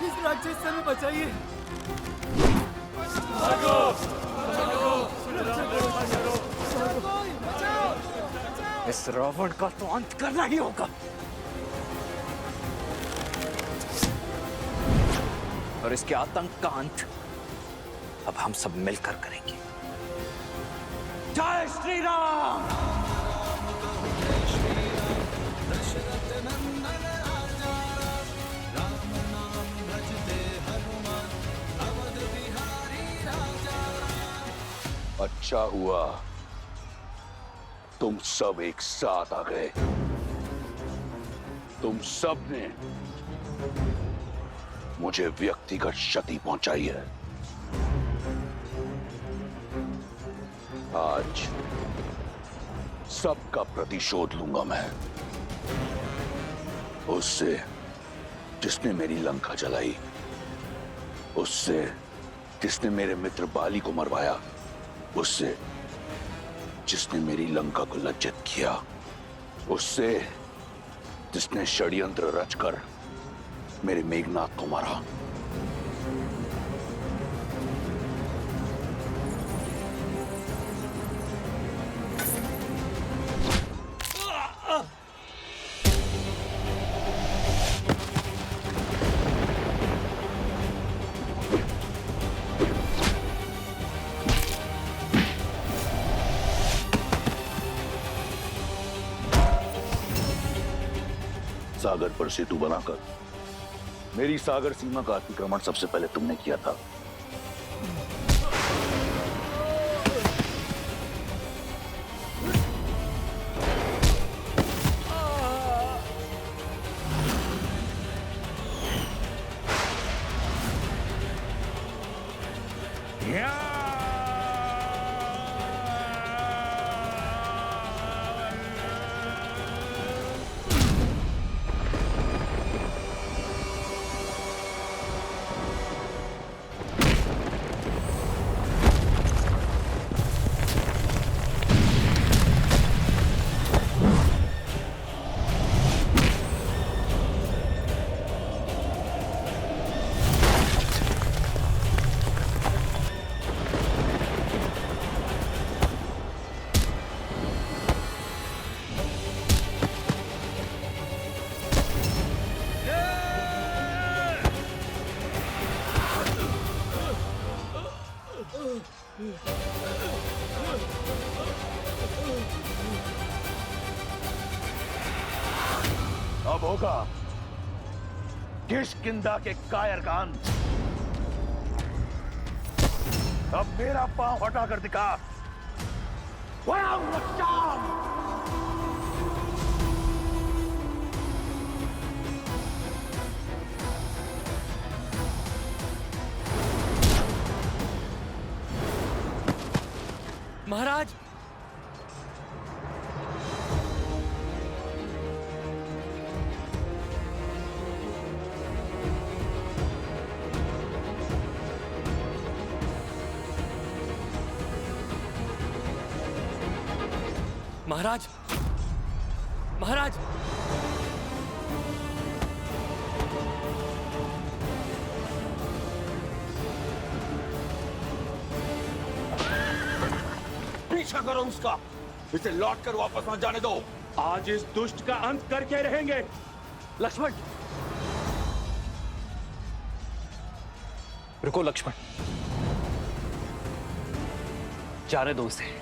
इस राक्षस से हमें बचाइए। भागो, इस रावण का तो अंत करना ही होगा। और इसके आतंक का अंत अब हम सब मिलकर करेंगे। जय श्री राम। अच्छा हुआ तुम सब एक साथ आ गए। तुम सब ने मुझे व्यक्तिगत क्षति पहुंचाई है। आज सबका प्रतिशोध लूंगा मैं। उससे जिसने मेरी लंका जलाई, उससे जिसने मेरे मित्र बाली को मरवाया, उससे जिसने मेरी लंका को लज्जित किया, उससे जिसने षड्यंत्र रचकर मेरे मेघनाथ को मारा। सागर पर सेतु बनाकर मेरी सागर सीमा का अतिक्रमण सबसे पहले तुमने किया था। होगा किष्किंधा के कायर का अंत। अब मेरा पांव हटा कर दिखा। महाराज, महाराज, महाराज, पीछा करो उसका, इसे लौट कर वापस मत जाने दो। आज इस दुष्ट का अंत करके रहेंगे। लक्ष्मण, रुको लक्ष्मण, जाने दो उसे।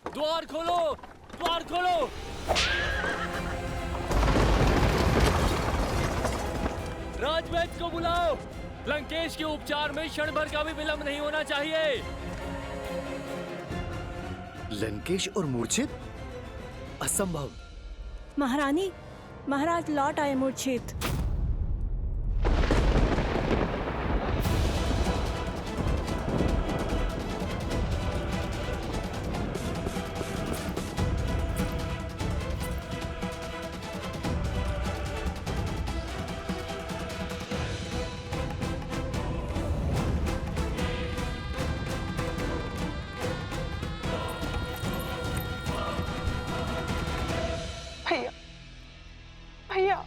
द्वार खोलो, द्वार खोलो। राजवैद्य को बुलाओ। लंकेश के उपचार में क्षण भर का भी विलंब नहीं होना चाहिए। लंकेश और मूर्छित? असंभव। महारानी, महाराज लौट आए मूर्छित। भैया, भैया,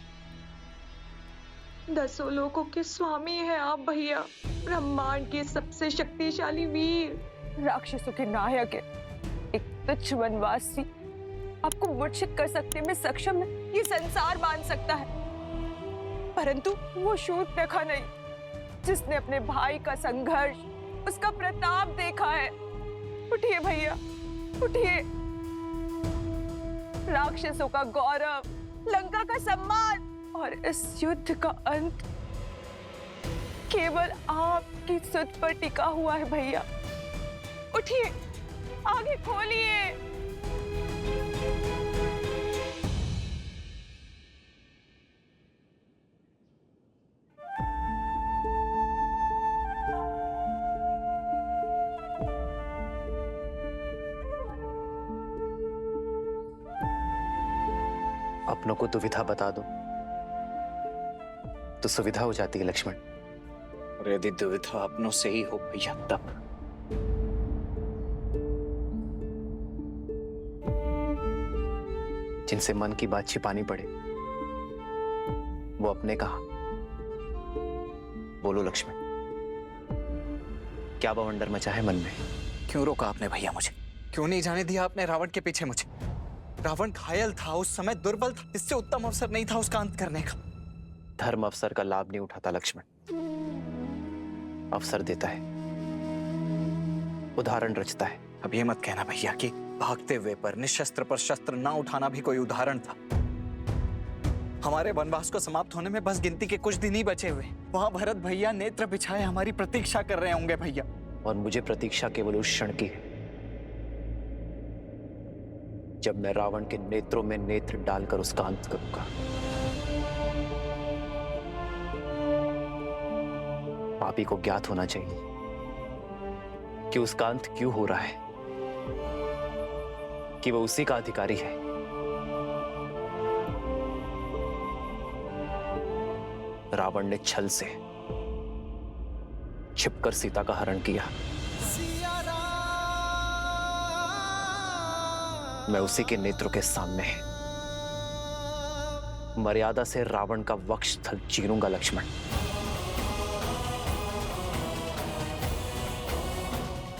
दसों लोकों के स्वामी हैं आप भैया। ब्रह्मांड के सबसे शक्तिशाली वीर, राक्षसों के नायक है। एक तुच्छ वनवासी आपको मूर्छित कर सकने में सक्षम है, ये संसार मान सकता है। परंतु वो शूर्पणखा नहीं, जिसने अपने भाई का संघर्ष, उसका प्रताप देखा है। उठिए भैया, उठिए। राक्षसों का गौरव, लंका का सम्मान और इस युद्ध का अंत केवल आपकी सुध पर टिका हुआ है भैया। उठिए, आगे खोलिए। अपनों को दुविधा बता दो तो सुविधा हो जाती है लक्ष्मण। और यदि दुविधा अपनों से ही हो भैया तब? जिनसे मन की बात छिपानी पड़े वो अपने कहा। बोलो लक्ष्मण, क्या बवंडर मचा है मन में? क्यों रोका आपने भैया मुझे? क्यों नहीं जाने दिया आपने रावण के पीछे मुझे? रावण घायल था, उस समय दुर्बल था। इससे उत्तम अवसर नहीं था उसका अंत करने का। धर्म अवसर का लाभ नहीं उठाता लक्ष्मण, अवसर देता है, उदाहरण रचता है। अब ये मत कहना भैया कि भागते हुए पर निशस्त्र पर शस्त्र ना उठाना भी कोई उदाहरण था। हमारे वनवास को समाप्त होने में बस गिनती के कुछ दिन ही बचे हुए। वहां भरत भैया नेत्र बिछाए हमारी प्रतीक्षा कर रहे होंगे भैया। और मुझे प्रतीक्षा केवल उस क्षण की है जब मैं रावण के नेत्रों में नेत्र डालकर उसका अंत करूंगा। पापी को ज्ञात होना चाहिए कि उसका अंत क्यों हो रहा है, कि वह उसी का अधिकारी है। रावण ने छल से छिपकर सीता का हरण किया। मैं उसी के नेत्रों के सामने मर्यादा से रावण का वक्षस्थल चीरूंगा लक्ष्मण।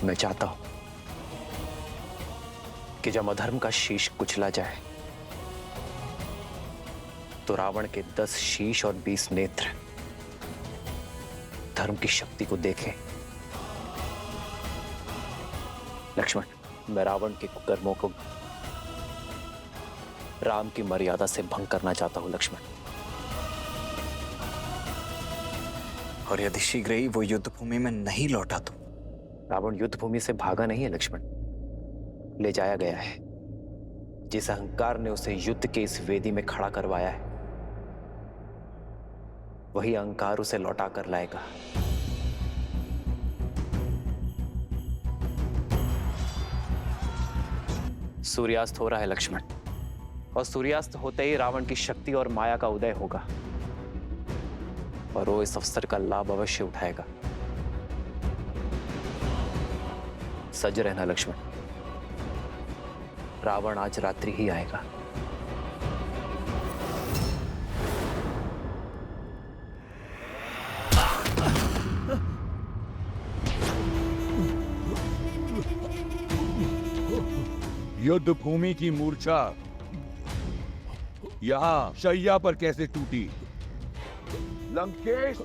मैं चाहता हूं कि जब अधर्म का शीश कुचला जाए तो रावण के 10 शीश और 20 नेत्र धर्म की शक्ति को देखें। लक्ष्मण, मैं रावण के कुकर्मों को राम की मर्यादा से भंग करना चाहता हूं लक्ष्मण। और यदि शीघ्र ही वो युद्ध भूमि में नहीं लौटा तो? रावण युद्ध भूमि से भागा नहीं है लक्ष्मण, ले जाया गया है। जिस अहंकार ने उसे युद्ध के इस वेदी में खड़ा करवाया है, वही अहंकार उसे लौटा कर लाएगा। सूर्यास्त हो रहा है लक्ष्मण, और सूर्यास्त होते ही रावण की शक्ति और माया का उदय होगा, और वो इस अवसर का लाभ अवश्य उठाएगा। सज रहना लक्ष्मण, रावण आज रात्रि ही आएगा। युद्ध भूमि की मूर्छा यहाँ शैया पर कैसे टूटी? लंकेश,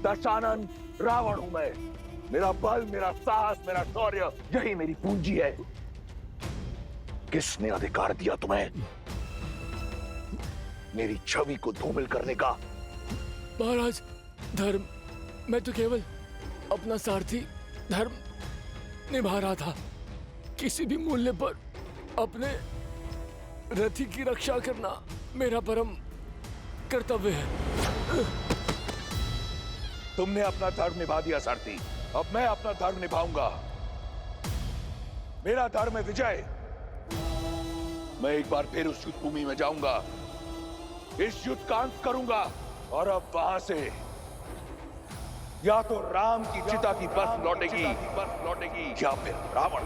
दशानन, रावण हूं मैं। मेरा बल, मेरा साहस, मेरा शौर्य, यही मेरी पूंजी है। किसने अधिकार दिया तुम्हें मेरी छवि को धूमिल करने का? महाराज, धर्म। मैं तो केवल अपना सारथी धर्म निभा रहा था। किसी भी मूल्य पर अपने रथी की रक्षा करना मेरा परम कर्तव्य है। तुमने अपना धर्म निभा दिया सारथी, अब मैं अपना धर्म निभाऊंगा। मेरा धर्म है विजय। मैं एक बार फिर उस युद्ध भूमि में जाऊंगा, इस युद्ध का अंत करूंगा, और अब वहां से या तो राम की चिता की बर्फ लौटेगी, या फिर रावण,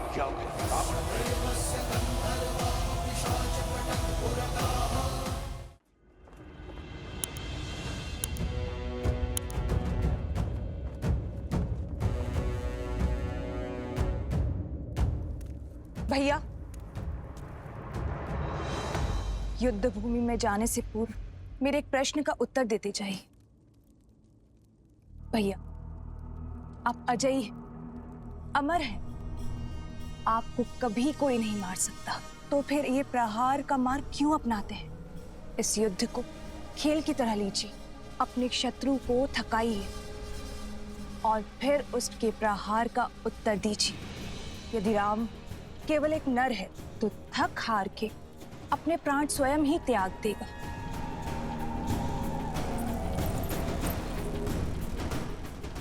भैया, युद्ध भूमि में जाने से पूर्व मेरे एक प्रश्न का उत्तर देते जाइए। भैया, आप अजयी हैं, अमर हैं, आपको कभी कोई नहीं मार सकता, तो फिर ये प्रहार का मार्ग क्यों अपनाते हैं? इस युद्ध को खेल की तरह लीजिए, अपने शत्रु को थकाइए और फिर उसके प्रहार का उत्तर दीजिए। यदि राम केवल एक नर है तो थक हार के अपने प्राण स्वयं ही त्याग देगा।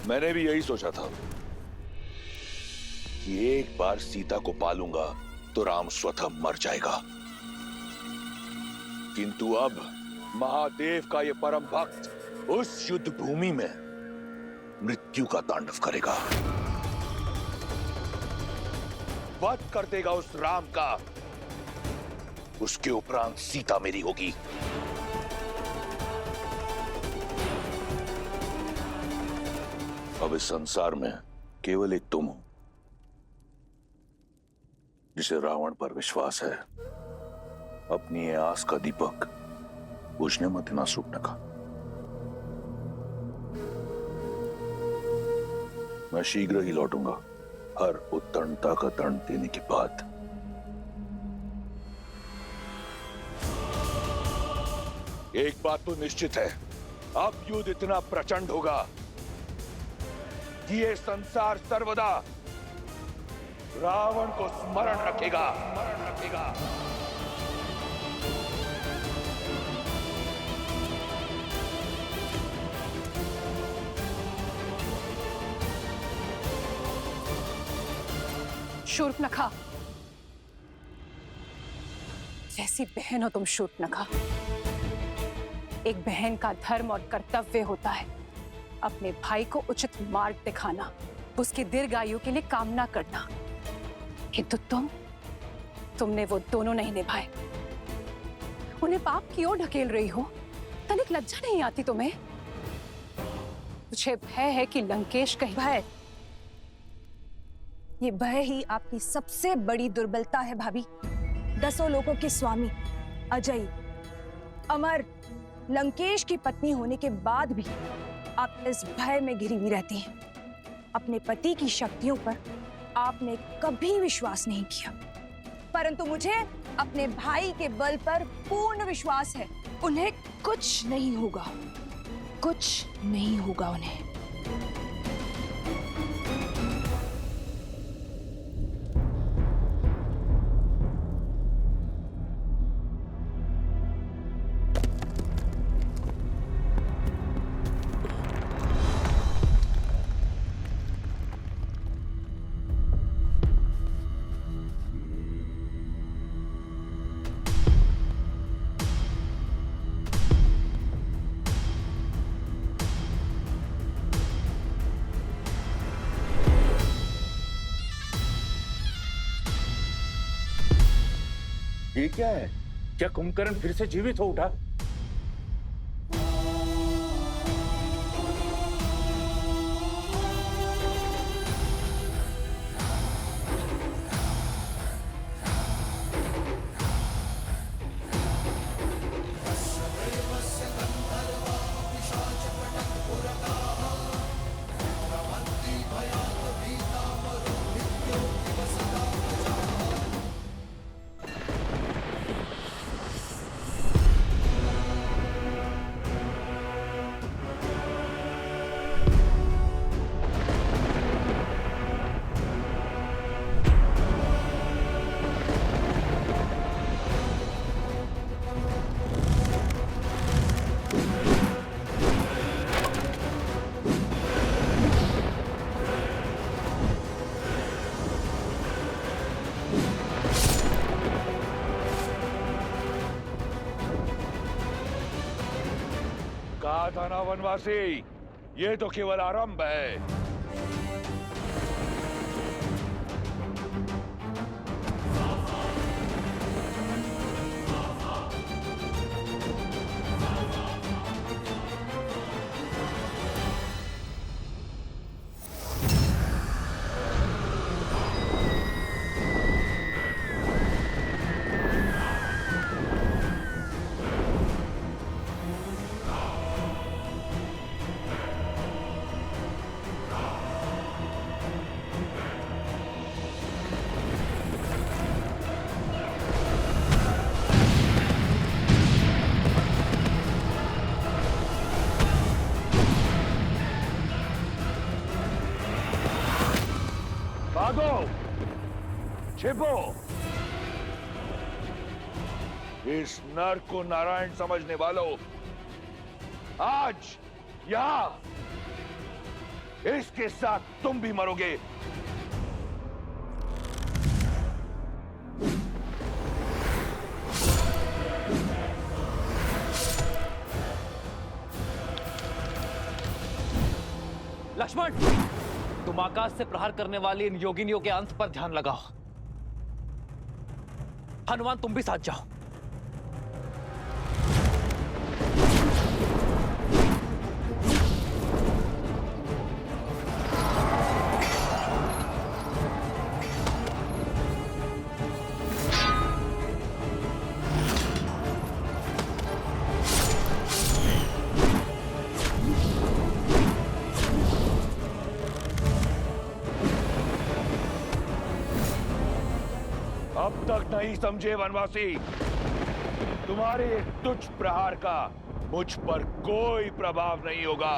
मैंने भी यही सोचा था कि एक बार सीता को पालूंगा तो राम स्वतः मर जाएगा, किंतु अब महादेव का ये परम भक्त उस युद्ध भूमि में मृत्यु का तांडव करेगा, वध कर देगा उस राम का। उसके उपरांत सीता मेरी होगी। अब इस संसार में केवल एक तुम हो जिसे रावण पर विश्वास है। अपनी ये आस का दीपक बुझने मत ना सूखने का। मैं शीघ्र ही लौटूंगा, हर उत्तीर्णता का दंड देने के बाद। एक बात तो निश्चित है, अब युद्ध इतना प्रचंड होगा कि ये संसार सर्वदा रावण को स्मरण रखेगा। शूर्पणखा, जैसी बहन हो तुम शूर्पणखा। एक बहन का धर्म और कर्तव्य होता है अपने भाई को उचित मार्ग दिखाना, उसकी दीर्घायु के लिए कामना करना, किंतु तुमने वो दोनों नहीं निभाए। उन्हें पाप की ओर ढकेल रही हो। तनिक लज्जा नहीं आती तुम्हें? मुझे भय है कि लंकेश कहीं भय, ये भय ही आपकी सबसे बड़ी दुर्बलता है भाभी। 10 लोगों के स्वामी अजय, अमर, लंकेश की पत्नी होने के बाद भी आप इस भय में घिरी हुई रहती हैं। अपने पति की शक्तियों पर आपने कभी विश्वास नहीं किया, परंतु मुझे अपने भाई के बल पर पूर्ण विश्वास है। उन्हें कुछ नहीं होगा, कुछ नहीं होगा उन्हें। ये क्या है? क्या कुंभकर्ण फिर से जीवित हो उठा? कहा था ना वनवासी, ये तो केवल आरंभ है। भागो, छिपो। इस नर को नारायण समझने वालों, आज यहां इसके साथ तुम भी मरोगे। लक्ष्मण, तुम आकाश से प्रहार करने वाली इन योगिनियों के अंत पर ध्यान लगाओ। हनुमान, तुम भी साथ जाओ। अब तक नहीं समझे वनवासी, तुम्हारे एक तुच्छ प्रहार का मुझ पर कोई प्रभाव नहीं होगा।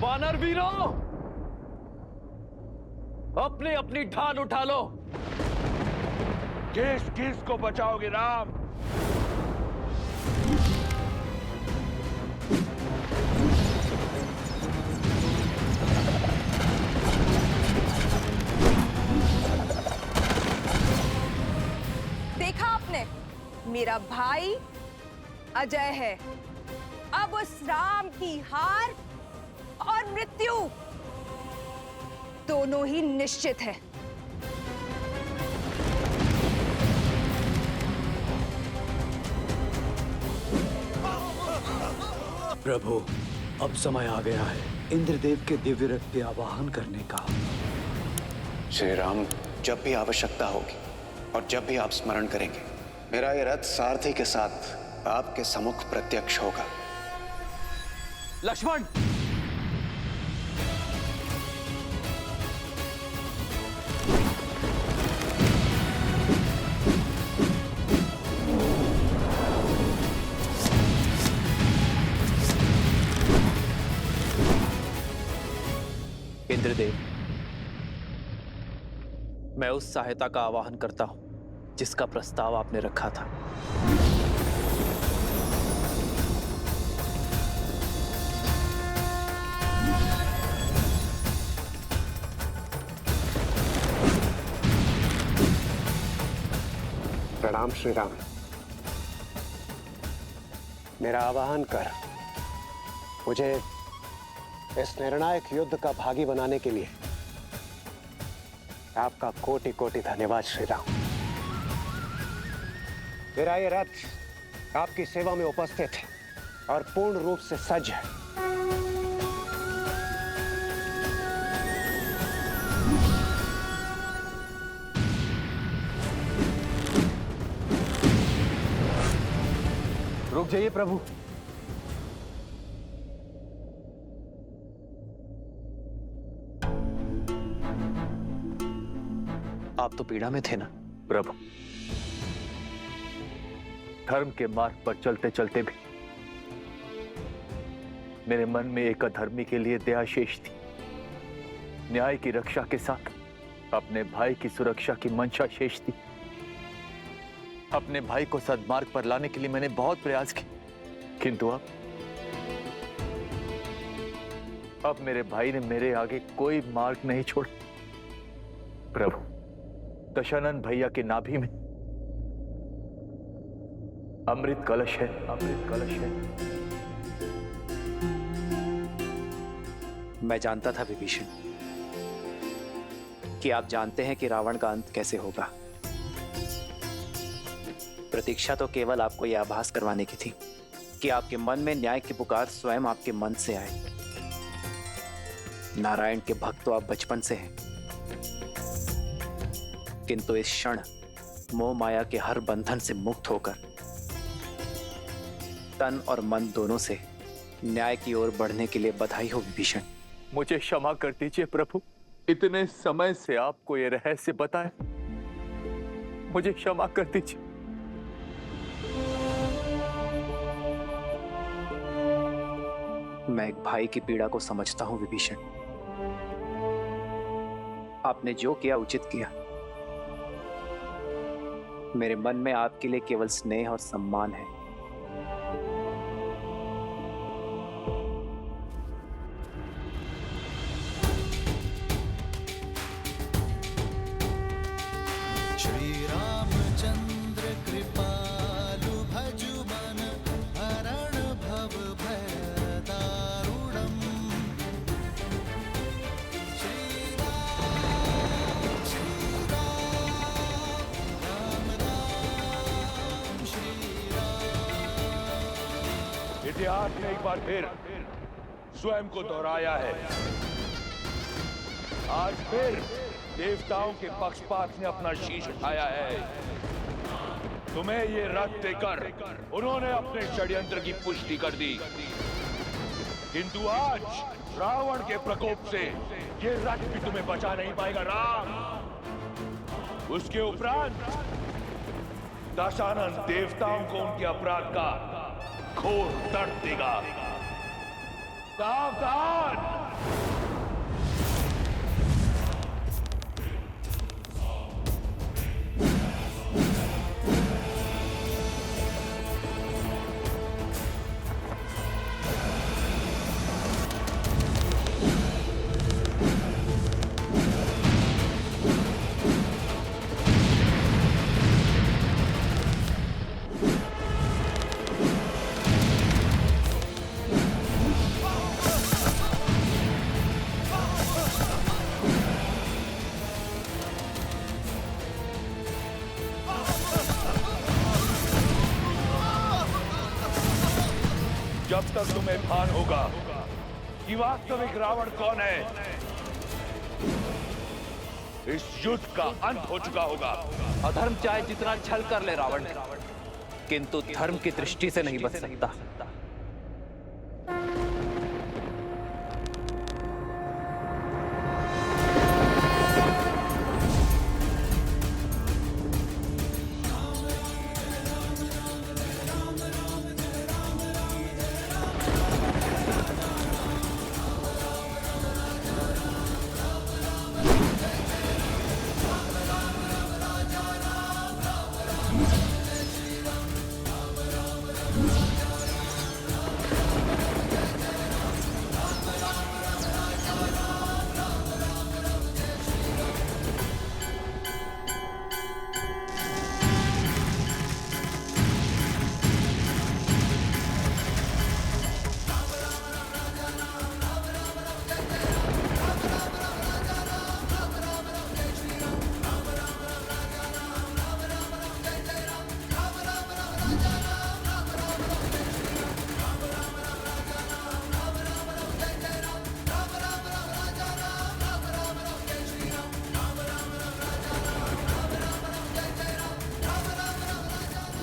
वानर वीरों, अपनी अपनी ढाल उठा लो। किस किस को बचाओगे राम? देखा आपने, मेरा भाई अजय है। अब उस राम की हार और मृत्यु दोनों ही निश्चित है। प्रभु, अब समय आ गया है इंद्रदेव के दिव्य रथ के आवाहन करने का। श्री राम, जब भी आवश्यकता होगी और जब भी आप स्मरण करेंगे, मेरा ये रथ सारथी के साथ आपके सम्मुख प्रत्यक्ष होगा। लक्ष्मण, इंद्रदेव, मैं उस सहायता का आवाहन करता हूं जिसका प्रस्ताव आपने रखा था। प्रणाम श्री राम। मेरा आवाहन कर मुझे इस निर्णायक युद्ध का भागी बनाने के लिए आपका कोटि कोटि धन्यवाद श्री राम। मेरा ये रथ आपकी सेवा में उपस्थित है और पूर्ण रूप से सज्ज है। रुक जाइए प्रभु। आप तो पीड़ा में थे ना? प्रभु, धर्म के मार्ग पर चलते चलते भी मेरे मन में एक अधर्मी के लिए दया शेष थी। न्याय की रक्षा के साथ अपने भाई की सुरक्षा की मंशा शेष थी। अपने भाई को सद्मार्ग पर लाने के लिए मैंने बहुत प्रयास किए, किंतु अब मेरे भाई ने मेरे आगे कोई मार्ग नहीं छोड़ा। प्रभु, दशानन भैया के नाभि में अमृत कलश है, अमृत कलश है। मैं जानता था विभीषण कि आप जानते हैं कि रावण का अंत कैसे होगा। प्रतीक्षा तो केवल आपको यह आभास करवाने की थी कि आपके मन में न्याय की पुकार स्वयं आपके मन से आए। नारायण के भक्त तो आप बचपन से हैं, किंतु इस क्षण मोह माया के हर बंधन से मुक्त होकर तन और मन दोनों से न्याय की ओर बढ़ने के लिए बधाई हो विभीषण। मुझे क्षमा कर दीजिए प्रभु, इतने समय से आपको यह रहस्य बताया, मुझे क्षमा कर दीजिए। मैं एक भाई की पीड़ा को समझता हूं विभीषण। आपने जो किया उचित किया। मेरे मन में आपके लिए केवल स्नेह और सम्मान है। श्री रामचंद्र कृपालु भजुमन हरण भव भय दारुणम। श्री राम राम राम श्री राम। इतिहास में एक बार फिर स्वयं को दोहराया है। आज फिर देवताओं के पक्षपात ने अपना शीश उठाया है। तुम्हें ये रथ देकर उन्होंने अपने षड्यंत्र की पुष्टि कर दी, किंतु आज रावण के प्रकोप से ये रथ भी तुम्हें बचा नहीं पाएगा राम। उसके उपरांत दशानन देवताओं को उनके अपराध का घोर दर्द देगा। सावधान! जब तक तुम्हें भान होगा कि वास्तविक रावण कौन है, इस युद्ध का अंत हो चुका होगा। अधर्म चाहे जितना छल कर ले रावण, किंतु धर्म की दृष्टि से नहीं बच सकता।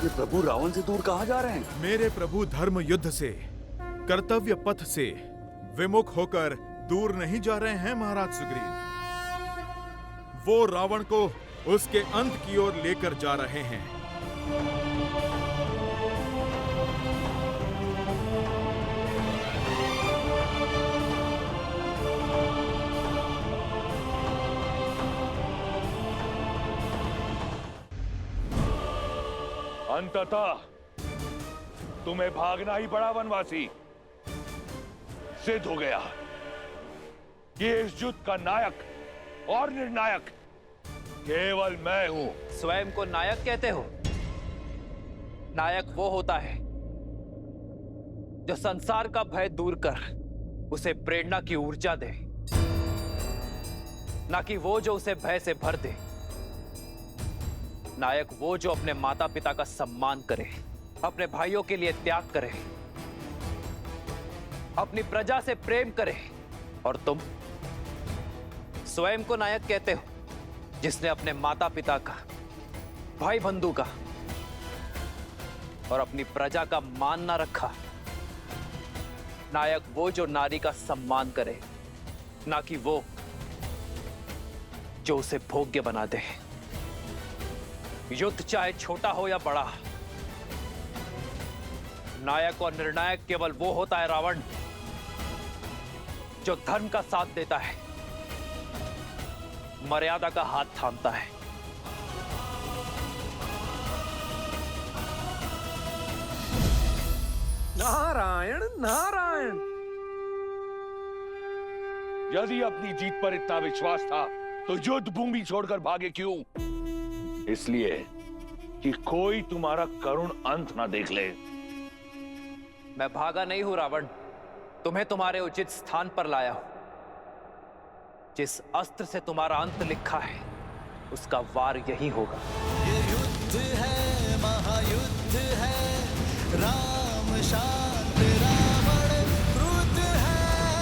ये प्रभु रावण से दूर कहाँ जा रहे हैं? मेरे प्रभु धर्म युद्ध से, कर्तव्य पथ से विमुख होकर दूर नहीं जा रहे हैं महाराज सुग्रीव। वो रावण को उसके अंत की ओर लेकर जा रहे हैं। अंततः तुम्हें भागना ही पड़ा वनवासी। सिद्ध हो गया कि इस युद्ध का नायक और निर्णायक केवल मैं हूं। स्वयं को नायक कहते हो? नायक वो होता है जो संसार का भय दूर कर उसे प्रेरणा की ऊर्जा दे, ना कि वो जो उसे भय से भर दे। नायक वो जो अपने माता पिता का सम्मान करे, अपने भाइयों के लिए त्याग करे, अपनी प्रजा से प्रेम करे। और तुम स्वयं को नायक कहते हो जिसने अपने माता पिता का, भाई बंधु का और अपनी प्रजा का मान ना रखा। नायक वो जो नारी का सम्मान करे, ना कि वो जो उसे भोग्य बना दे। युद्ध चाहे छोटा हो या बड़ा, नायक और निर्णायक केवल वो होता है रावण जो धर्म का साथ देता है, मर्यादा का हाथ थामता है। नारायण नारायण। यदि अपनी जीत पर इतना विश्वास था तो युद्ध भूमि छोड़कर भागे क्यों? इसलिए कि कोई तुम्हारा करुण अंत ना देख ले। मैं भागा नहीं हूं रावण, तुम्हें तुम्हारे उचित स्थान पर लाया हूं। जिस अस्त्र से तुम्हारा अंत लिखा है उसका वार यही होगा। ये युद्ध है, महायुद्ध है, राम शांत रावण क्रुद्ध है।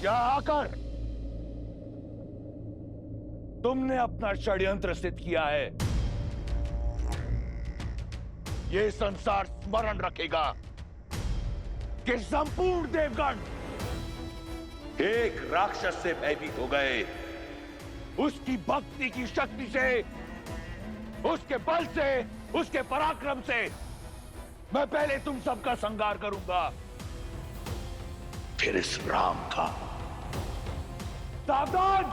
यहाँ आकर तुमने अपना षड्यंत्र सिद्ध किया है। ये संसार स्मरण रखेगा कि संपूर्ण देवगण एक राक्षस से भयभीत हो गए। उसकी भक्ति की शक्ति से, उसके बल से, उसके पराक्रम से मैं पहले तुम सबका संहार करूंगा, फिर इस राम का। सावधान!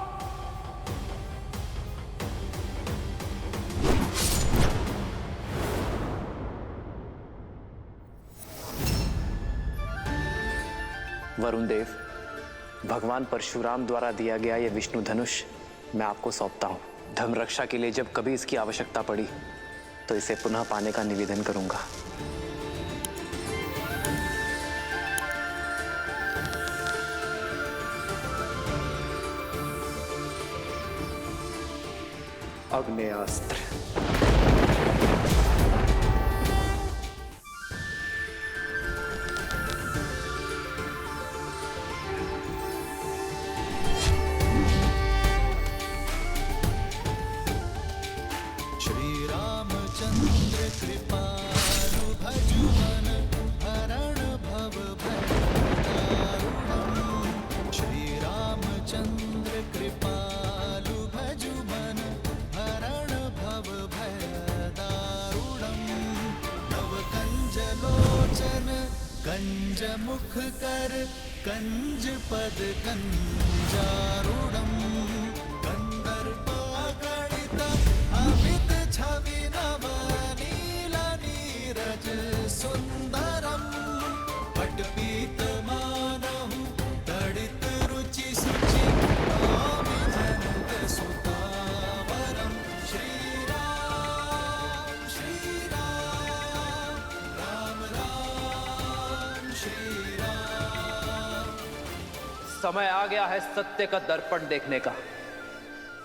वरुण देव, भगवान परशुराम द्वारा दिया गया यह विष्णु धनुष मैं आपको सौंपता हूं। धर्म रक्षा के लिए जब कभी इसकी आवश्यकता पड़ी तो इसे पुनः पाने का निवेदन करूंगा। अग्नेयास्त्र। रामचंद्र कृपालु भजु मन हरण भव भयदारुणम्। श्री रामचंद्र कृपालु भजु मन हरण भव भयदारुणम्। नव कंज लोचन कंज मुख कर कंज पद कंजारुणम्। गंधर्वगणित अमित छवि नव नील नीरज सुंदरम। पटपीत मानहु तड़ित रुचि सुचि नौमि जनक सुतावरम। श्री राम राम राम श्री राम। समय आ गया है सत्य का दर्पण देखने का,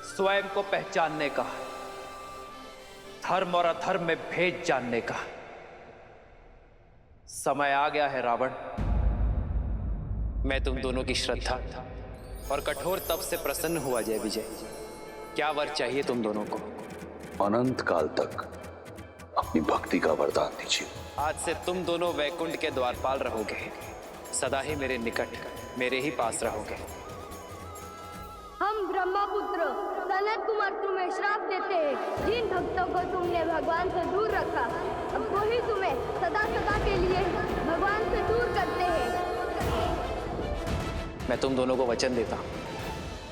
स्वयं को पहचानने का, धर्म और अधर्म में भेद जानने का। समय आ गया है रावण। मैं तुम दोनों की श्रद्धा और कठोर तप से प्रसन्न हुआ जय विजय। क्या वर चाहिए तुम दोनों को? अनंत काल तक अपनी भक्ति का वरदान दीजिए। आज से तुम दोनों वैकुंठ के द्वारपाल रहोगे, सदा ही मेरे निकट, मेरे ही पास रहोगे। हम ब्रह्मपुत्र सनत कुमार तुम्हें श्राप देते हैं। जिन भक्तों को तुमने भगवान से दूर रखा, अब वही तुम्हें सदा सदा के लिए भगवान से दूर करते हैं। मैं तुम दोनों को वचन देता हूं,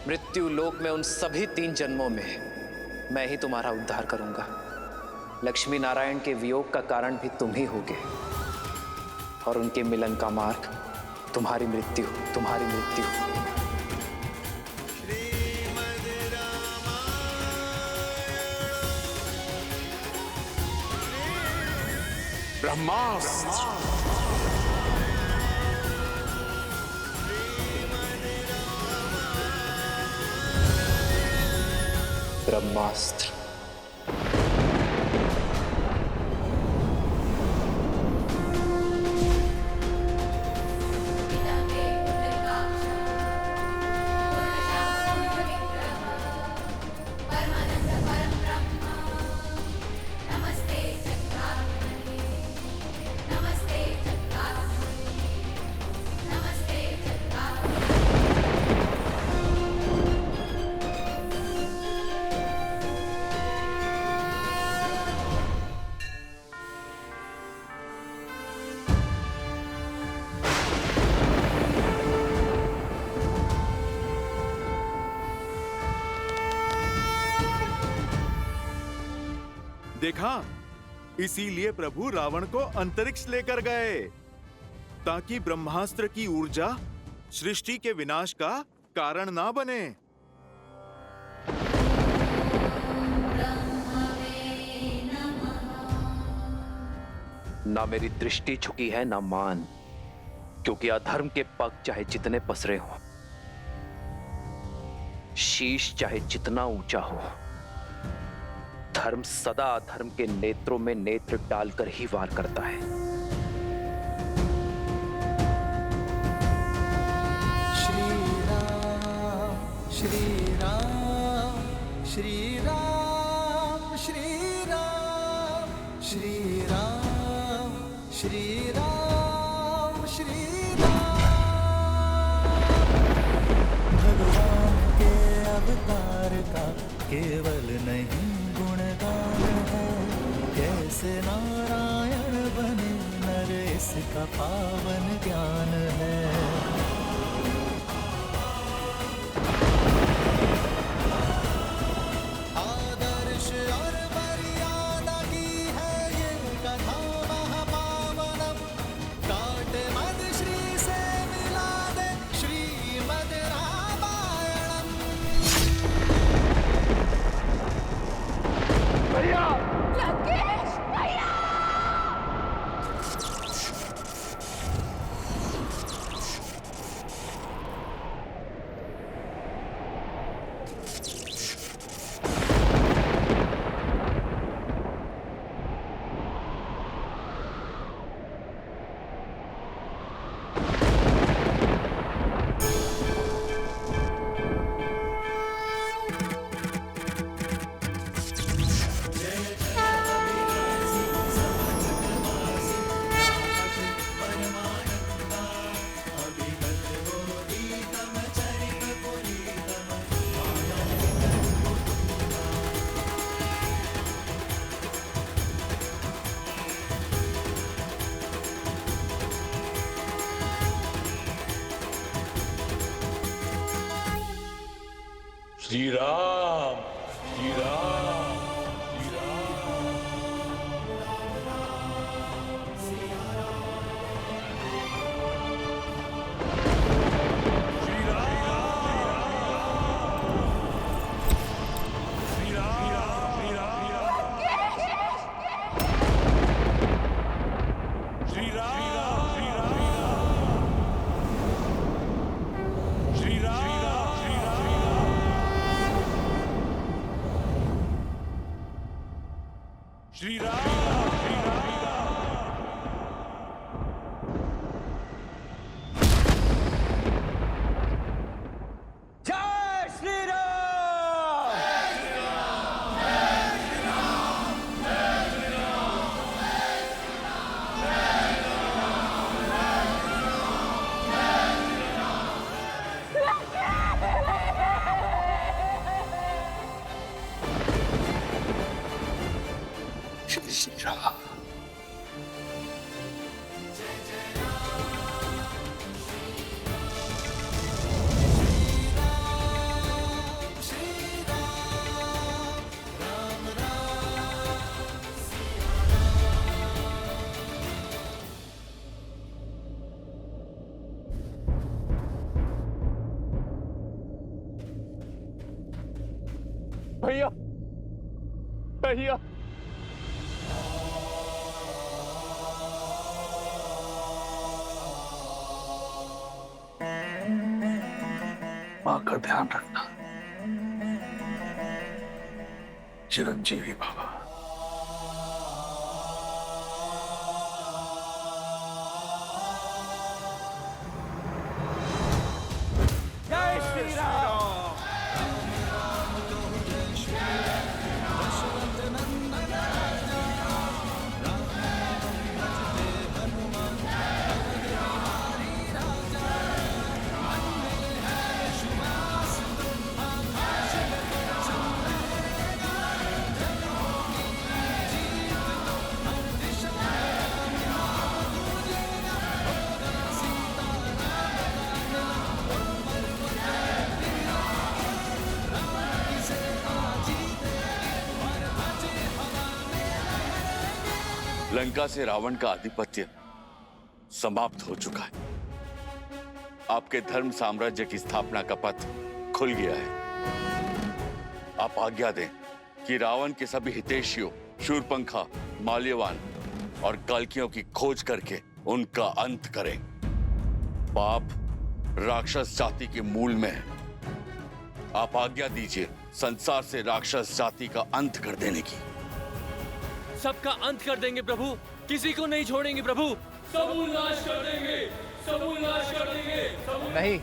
मृत्यु लोक में उन सभी 3 जन्मों में मैं ही तुम्हारा उद्धार करूंगा। लक्ष्मी नारायण के वियोग का कारण भी तुम ही होगे और उनके मिलन का मार्ग तुम्हारी मृत्यु, तुम्हारी मृत्यु। ब्रह्मास्त्र। ब्रह्मास्त्र। देखा, इसीलिए प्रभु रावण को अंतरिक्ष लेकर गए, ताकि ब्रह्मास्त्र की ऊर्जा सृष्टि के विनाश का कारण ना बने। ना मेरी दृष्टि झुकी है ना मान, क्योंकि अधर्म के पग चाहे जितने पसरे हो, शीश चाहे जितना ऊंचा हो, धर्म सदा अधर्म के नेत्रों में नेत्र डालकर ही वार करता है। श्री श्री राम श्री राम श्री राम श्री राम श्री राम श्री राम। भगवान के अवतार का केवल नहीं गुणगान है, कैसे नारायण बने नर इसका पावन ज्ञान है। आदर्श और मर्यादा की है ये कथा महापावनम, काटे मद श्री से मिला दे श्रीमद रामायणम। भैया लंकेश भैया! श्री राम श्री राम श्री राम। श्री राम श्री जय श्री राम। श्री राम। भैया भैया माँ का ध्यान रखना। चिरंजीवी बाबा। जय श्री राम। लंका से रावण का आधिपत्य समाप्त हो चुका है। आपके धर्म साम्राज्य की स्थापना का पथ खुल गया है। आप आज्ञा दें कि रावण के सभी हितैषियों शूरपंखा, माल्यवान और कल्कियों की खोज करके उनका अंत करें। पाप राक्षस जाति के मूल में है। आप आज्ञा दीजिए संसार से राक्षस जाति का अंत कर देने की। सबका अंत कर देंगे प्रभु, किसी को नहीं छोड़ेंगे प्रभु। सबूल नाश कर देंगे, सबूल नाश कर देंगे। नहीं,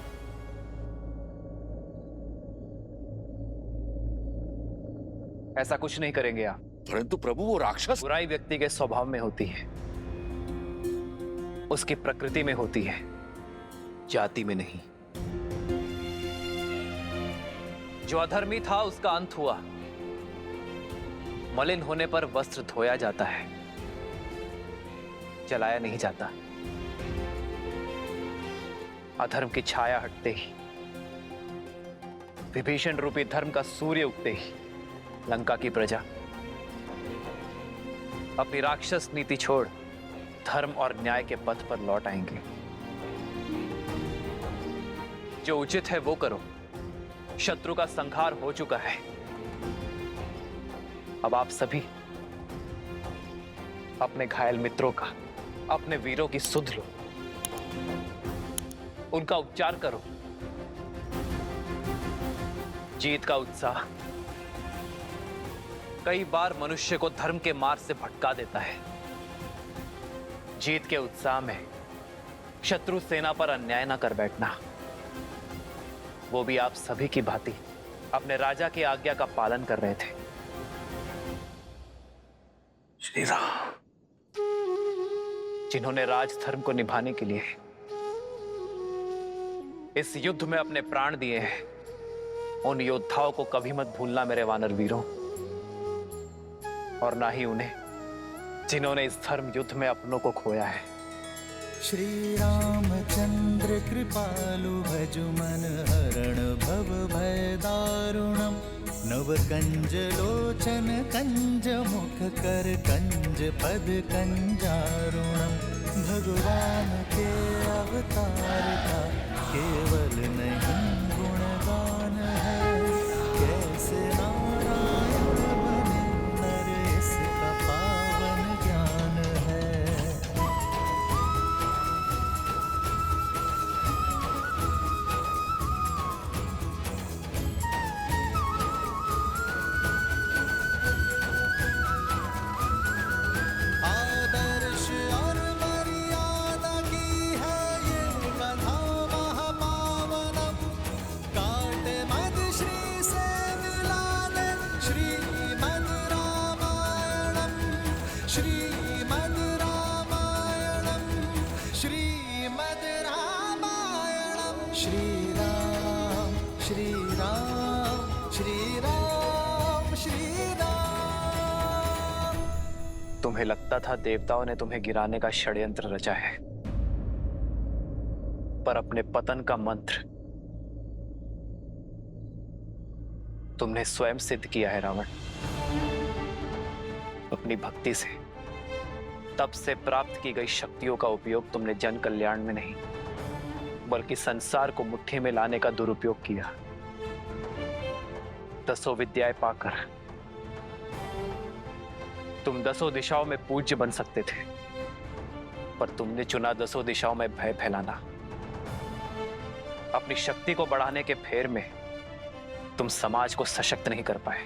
ऐसा कुछ नहीं करेंगे आप। परंतु प्रभु वो राक्षस। बुराई व्यक्ति के स्वभाव में होती है, उसकी प्रकृति में होती है, जाति में नहीं। जो अधर्मी था उसका अंत हुआ। मलिन होने पर वस्त्र धोया जाता है, जलाया नहीं जाता। अधर्म की छाया हटते ही, विभीषण रूपी धर्म का सूर्य उगते ही लंका की प्रजा अपनी राक्षस नीति छोड़ धर्म और न्याय के पथ पर लौट आएंगे। जो उचित है वो करो। शत्रु का संहार हो चुका है। अब आप सभी अपने घायल मित्रों का, अपने वीरों की सुध लो, उनका उपचार करो। जीत का उत्साह कई बार मनुष्य को धर्म के मार्ग से भटका देता है। जीत के उत्साह में शत्रु सेना पर अन्याय ना कर बैठना, वो भी आप सभी की भांति अपने राजा की आज्ञा का पालन कर रहे थे। श्री राम, जिन्होंने राजधर्म को निभाने के लिए इस युद्ध में अपने प्राण दिए हैं, उन योद्धाओं को कभी मत भूलना मेरे वानर वीरों, और ना ही उन्हें जिन्होंने इस धर्म युद्ध में अपनों को खोया है। श्री रामचंद्र कृपालु भजु मन हरण भव भय दारुणम नव कंज लोचन कंज मुख कर कंज पद कंजारुणम। भगवान के अवतार का केवल नहीं गुणगान है, कैसे नारायण बने नर इसका पावन ज्ञान है। आदर्श और मर्यादा की है ये कथा महापावनम, काट मद श्री से मिला दे श्रीमद् रामायणम, श्रीमद् रामायणम, श्रीमद् रामायणम। श्री राम श्री राम श्री राम श्री राम। तुम्हें लगता था देवताओं ने तुम्हें गिराने का षड्यंत्र रचा है, पर अपने पतन का मंत्र तुमने स्वयं सिद्ध किया है रावण। अपनी भक्ति से, तप से प्राप्त की गई शक्तियों का उपयोग तुमने जन कल्याण में नहीं, बल्कि संसार को मुट्ठी में लाने का दुरुपयोग किया। दसों विद्याएं पाकर तुम दसों दिशाओं में पूज्य बन सकते थे, पर तुमने चुना दसों दिशाओं में भय फैलाना। अपनी शक्ति को बढ़ाने के फेर में तुम समाज को सशक्त नहीं कर पाए।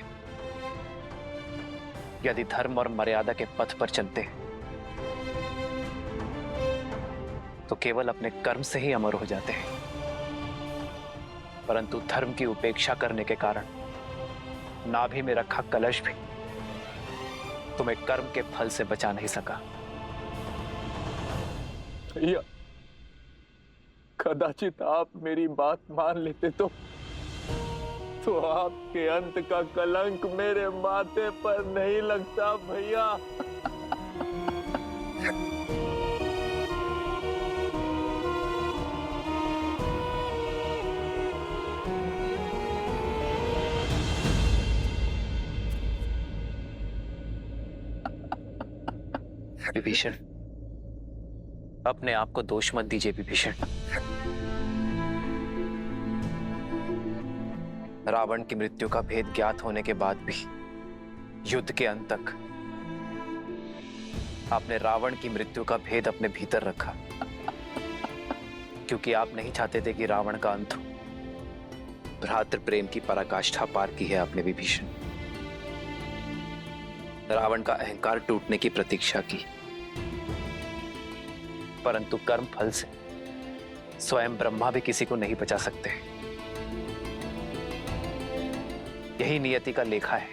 यदि धर्म और मर्यादा के पथ पर चलते तो केवल अपने कर्म से ही अमर हो जाते हैं, परंतु धर्म की उपेक्षा करने के कारण नाभि में रखा कलश भी तुम्हें कर्म के फल से बचा नहीं सका। भैया, कदाचित आप मेरी बात मान लेते तो आपके अंत का कलंक मेरे माथे पर नहीं लगता भैया। विभीषण, अपने आप को दोष मत दीजिए विभीषण। रावण की मृत्यु का भेद ज्ञात होने के बाद भी युद्ध के अंत तक आपने रावण की मृत्यु का भेद अपने भीतर रखा, क्योंकि आप नहीं चाहते थे कि रावण का अंत हो। भ्रातृ प्रेम की पराकाष्ठा पार की है आपने विभीषण। रावण का अहंकार टूटने की प्रतीक्षा की, परंतु कर्म फल से स्वयं ब्रह्मा भी किसी को नहीं बचा सकते। यही नियति का लेखा है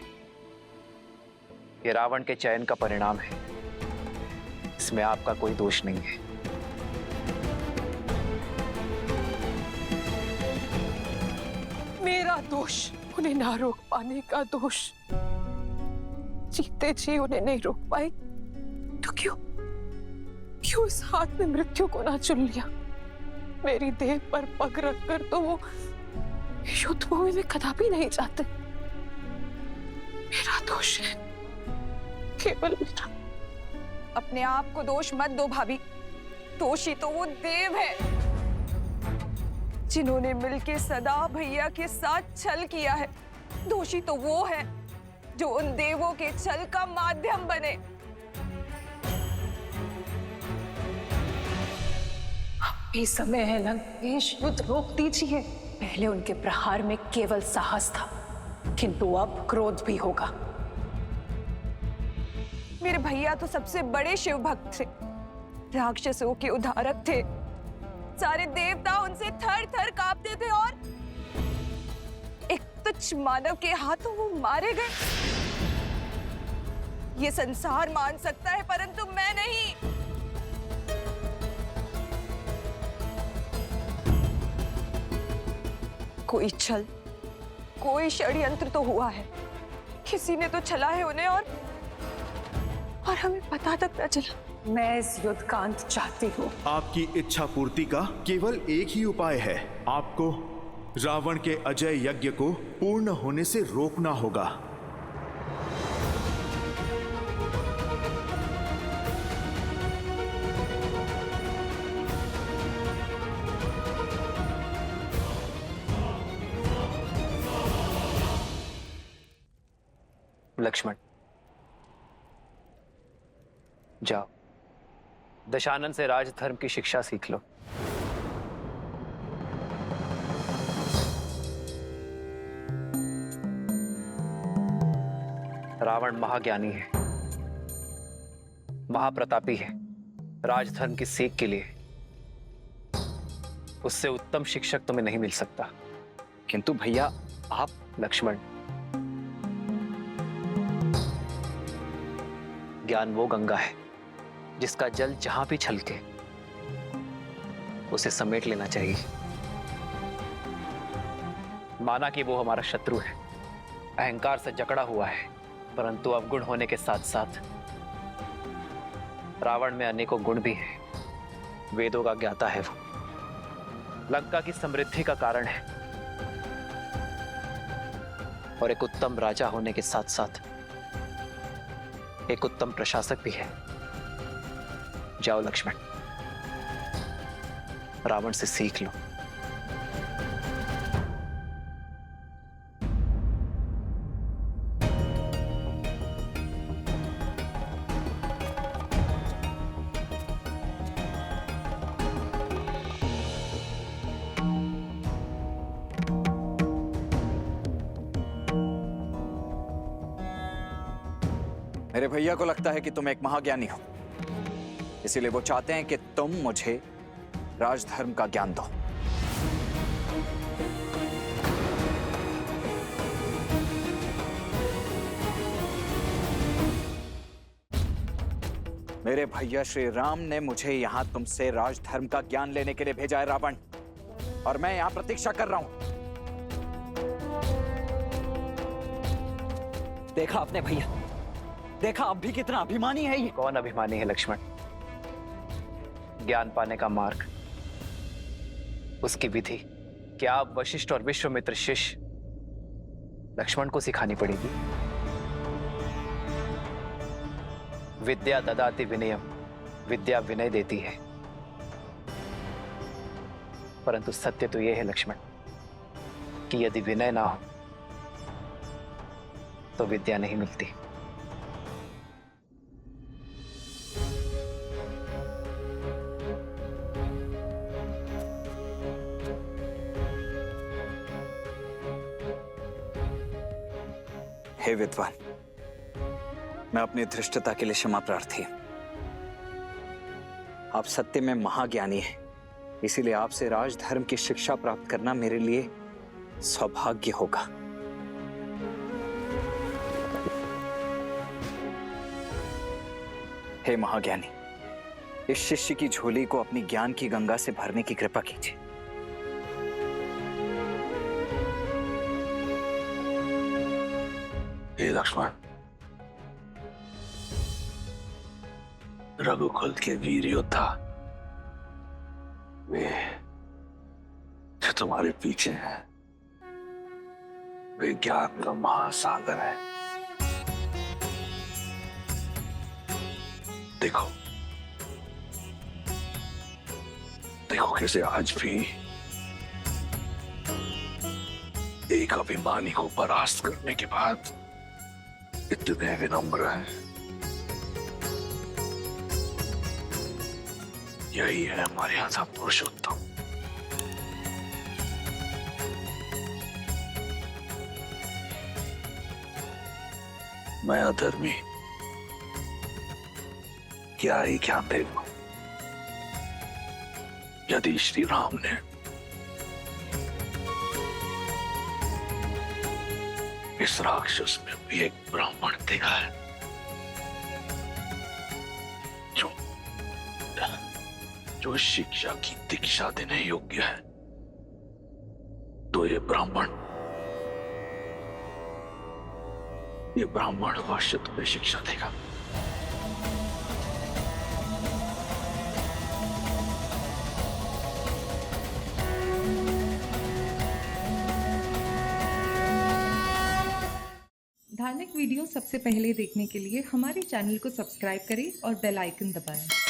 ये रावण के चयन का परिणाम है। इसमें आपका कोई दोष नहीं है। मेरा दोष, उन्हें ना रोक पाने का दोष। जीते जी उन्हें नहीं रोक पाई तो क्यों उस हाथ में मृत्यु को ना चुन लिया? मेरी देह पर पग रखकर तो वो युद्ध भूमि में कदापि नहीं जाते। मेरा दोष है, केवल मेरा। अपने आप को दोष मत दो भाभी, दोषी तो वो देव है जिन्होंने मिलके सदा भैया के साथ छल किया है। दोषी तो वो है जो उन देवों के छल का माध्यम बने। अभी समय है लंकेश, युद्ध रोक दीजिए। पहले उनके प्रहार में केवल साहस था, किंतु अब क्रोध भी होगा। मेरे भैया तो सबसे बड़े शिव भक्त थे, राक्षसों के उद्धारक थे। सारे देवता उनसे थर थर कांपते थे और एक तुच्छ मानव के हाथों वो मारे गए। ये संसार मान सकता है परंतु मैं नहीं। कोई छल, कोई षड्यंत्र तो हुआ है। किसी ने तो छला है उन्हें और हमें पता तक न चला। मैं इस युद्ध का अंत चाहती हूँ। आपकी इच्छा पूर्ति का केवल एक ही उपाय है। आपको रावण के अजय यज्ञ को पूर्ण होने से रोकना होगा। लक्ष्मण, जाओ दशानन से राजधर्म की शिक्षा सीख लो। रावण महाज्ञानी है, महाप्रतापी है। राजधर्म की सीख के लिए उससे उत्तम शिक्षक तुम्हें नहीं मिल सकता। किंतु भैया आप। लक्ष्मण, ज्ञान वो गंगा है जिसका जल जहां भी छलके उसे समेट लेना चाहिए। माना कि वो हमारा शत्रु है, अहंकार से जकड़ा हुआ है, परंतु अवगुण होने के साथ साथ रावण में अनेकों गुण भी हैं। वेदों का ज्ञाता है वो, लंका की समृद्धि का कारण है और एक उत्तम राजा होने के साथ साथ एक उत्तम प्रशासक भी है। जाओ लक्ष्मण, रावण से सीख लो। मेरे भैया को लगता है कि तुम एक महाज्ञानी हो, इसीलिए वो चाहते हैं कि तुम मुझे राजधर्म का ज्ञान दो। मेरे भैया श्री राम ने मुझे यहां तुमसे राजधर्म का ज्ञान लेने के लिए भेजा है रावण, और मैं यहां प्रतीक्षा कर रहा हूं। देखा आपने भैया, देखा अब भी कितना अभिमानी है ये। कौन अभिमानी है लक्ष्मण? ज्ञान पाने का मार्ग, उसकी विधि क्या आप वशिष्ठ और विश्वामित्र शिष्य लक्ष्मण को सिखानी पड़ेगी। विद्या ददाति विनयम, विद्या विनय देती है, परंतु सत्य तो यह है लक्ष्मण कि यदि विनय ना हो तो विद्या नहीं मिलती। हे विद्वान, मैं अपनी धृष्टता के लिए क्षमा प्रार्थी हूं। आप सत्य में महाज्ञानी हैं, इसीलिए आपसे राजधर्म की शिक्षा प्राप्त करना मेरे लिए सौभाग्य होगा। हे महाज्ञानी, इस शिष्य की झोली को अपनी ज्ञान की गंगा से भरने की कृपा कीजिए। हे लक्ष्मण, रघुकुल के वीर योद्धा, वे जो तुम्हारे पीछे हैं, वे ज्ञान का महासागर है। देखो देखो कैसे आज भी एक अभिमानी को परास्त करने के बाद इतने विनम्र हैं। यही है हमारे यहाँ पुरुषोत्तम। मैं अधर्मी क्या ही ज्ञान दे दूं? यदि श्री राम ने इस राक्षस में भी एक ब्राह्मण देखा है जो शिक्षा की दीक्षा देने योग्य है, तो ये ब्राह्मण अवश्य तुम्हें शिक्षा देगा। धार्मिक वीडियो सबसे पहले देखने के लिए हमारे चैनल को सब्सक्राइब करें और बेल आइकन दबाएं।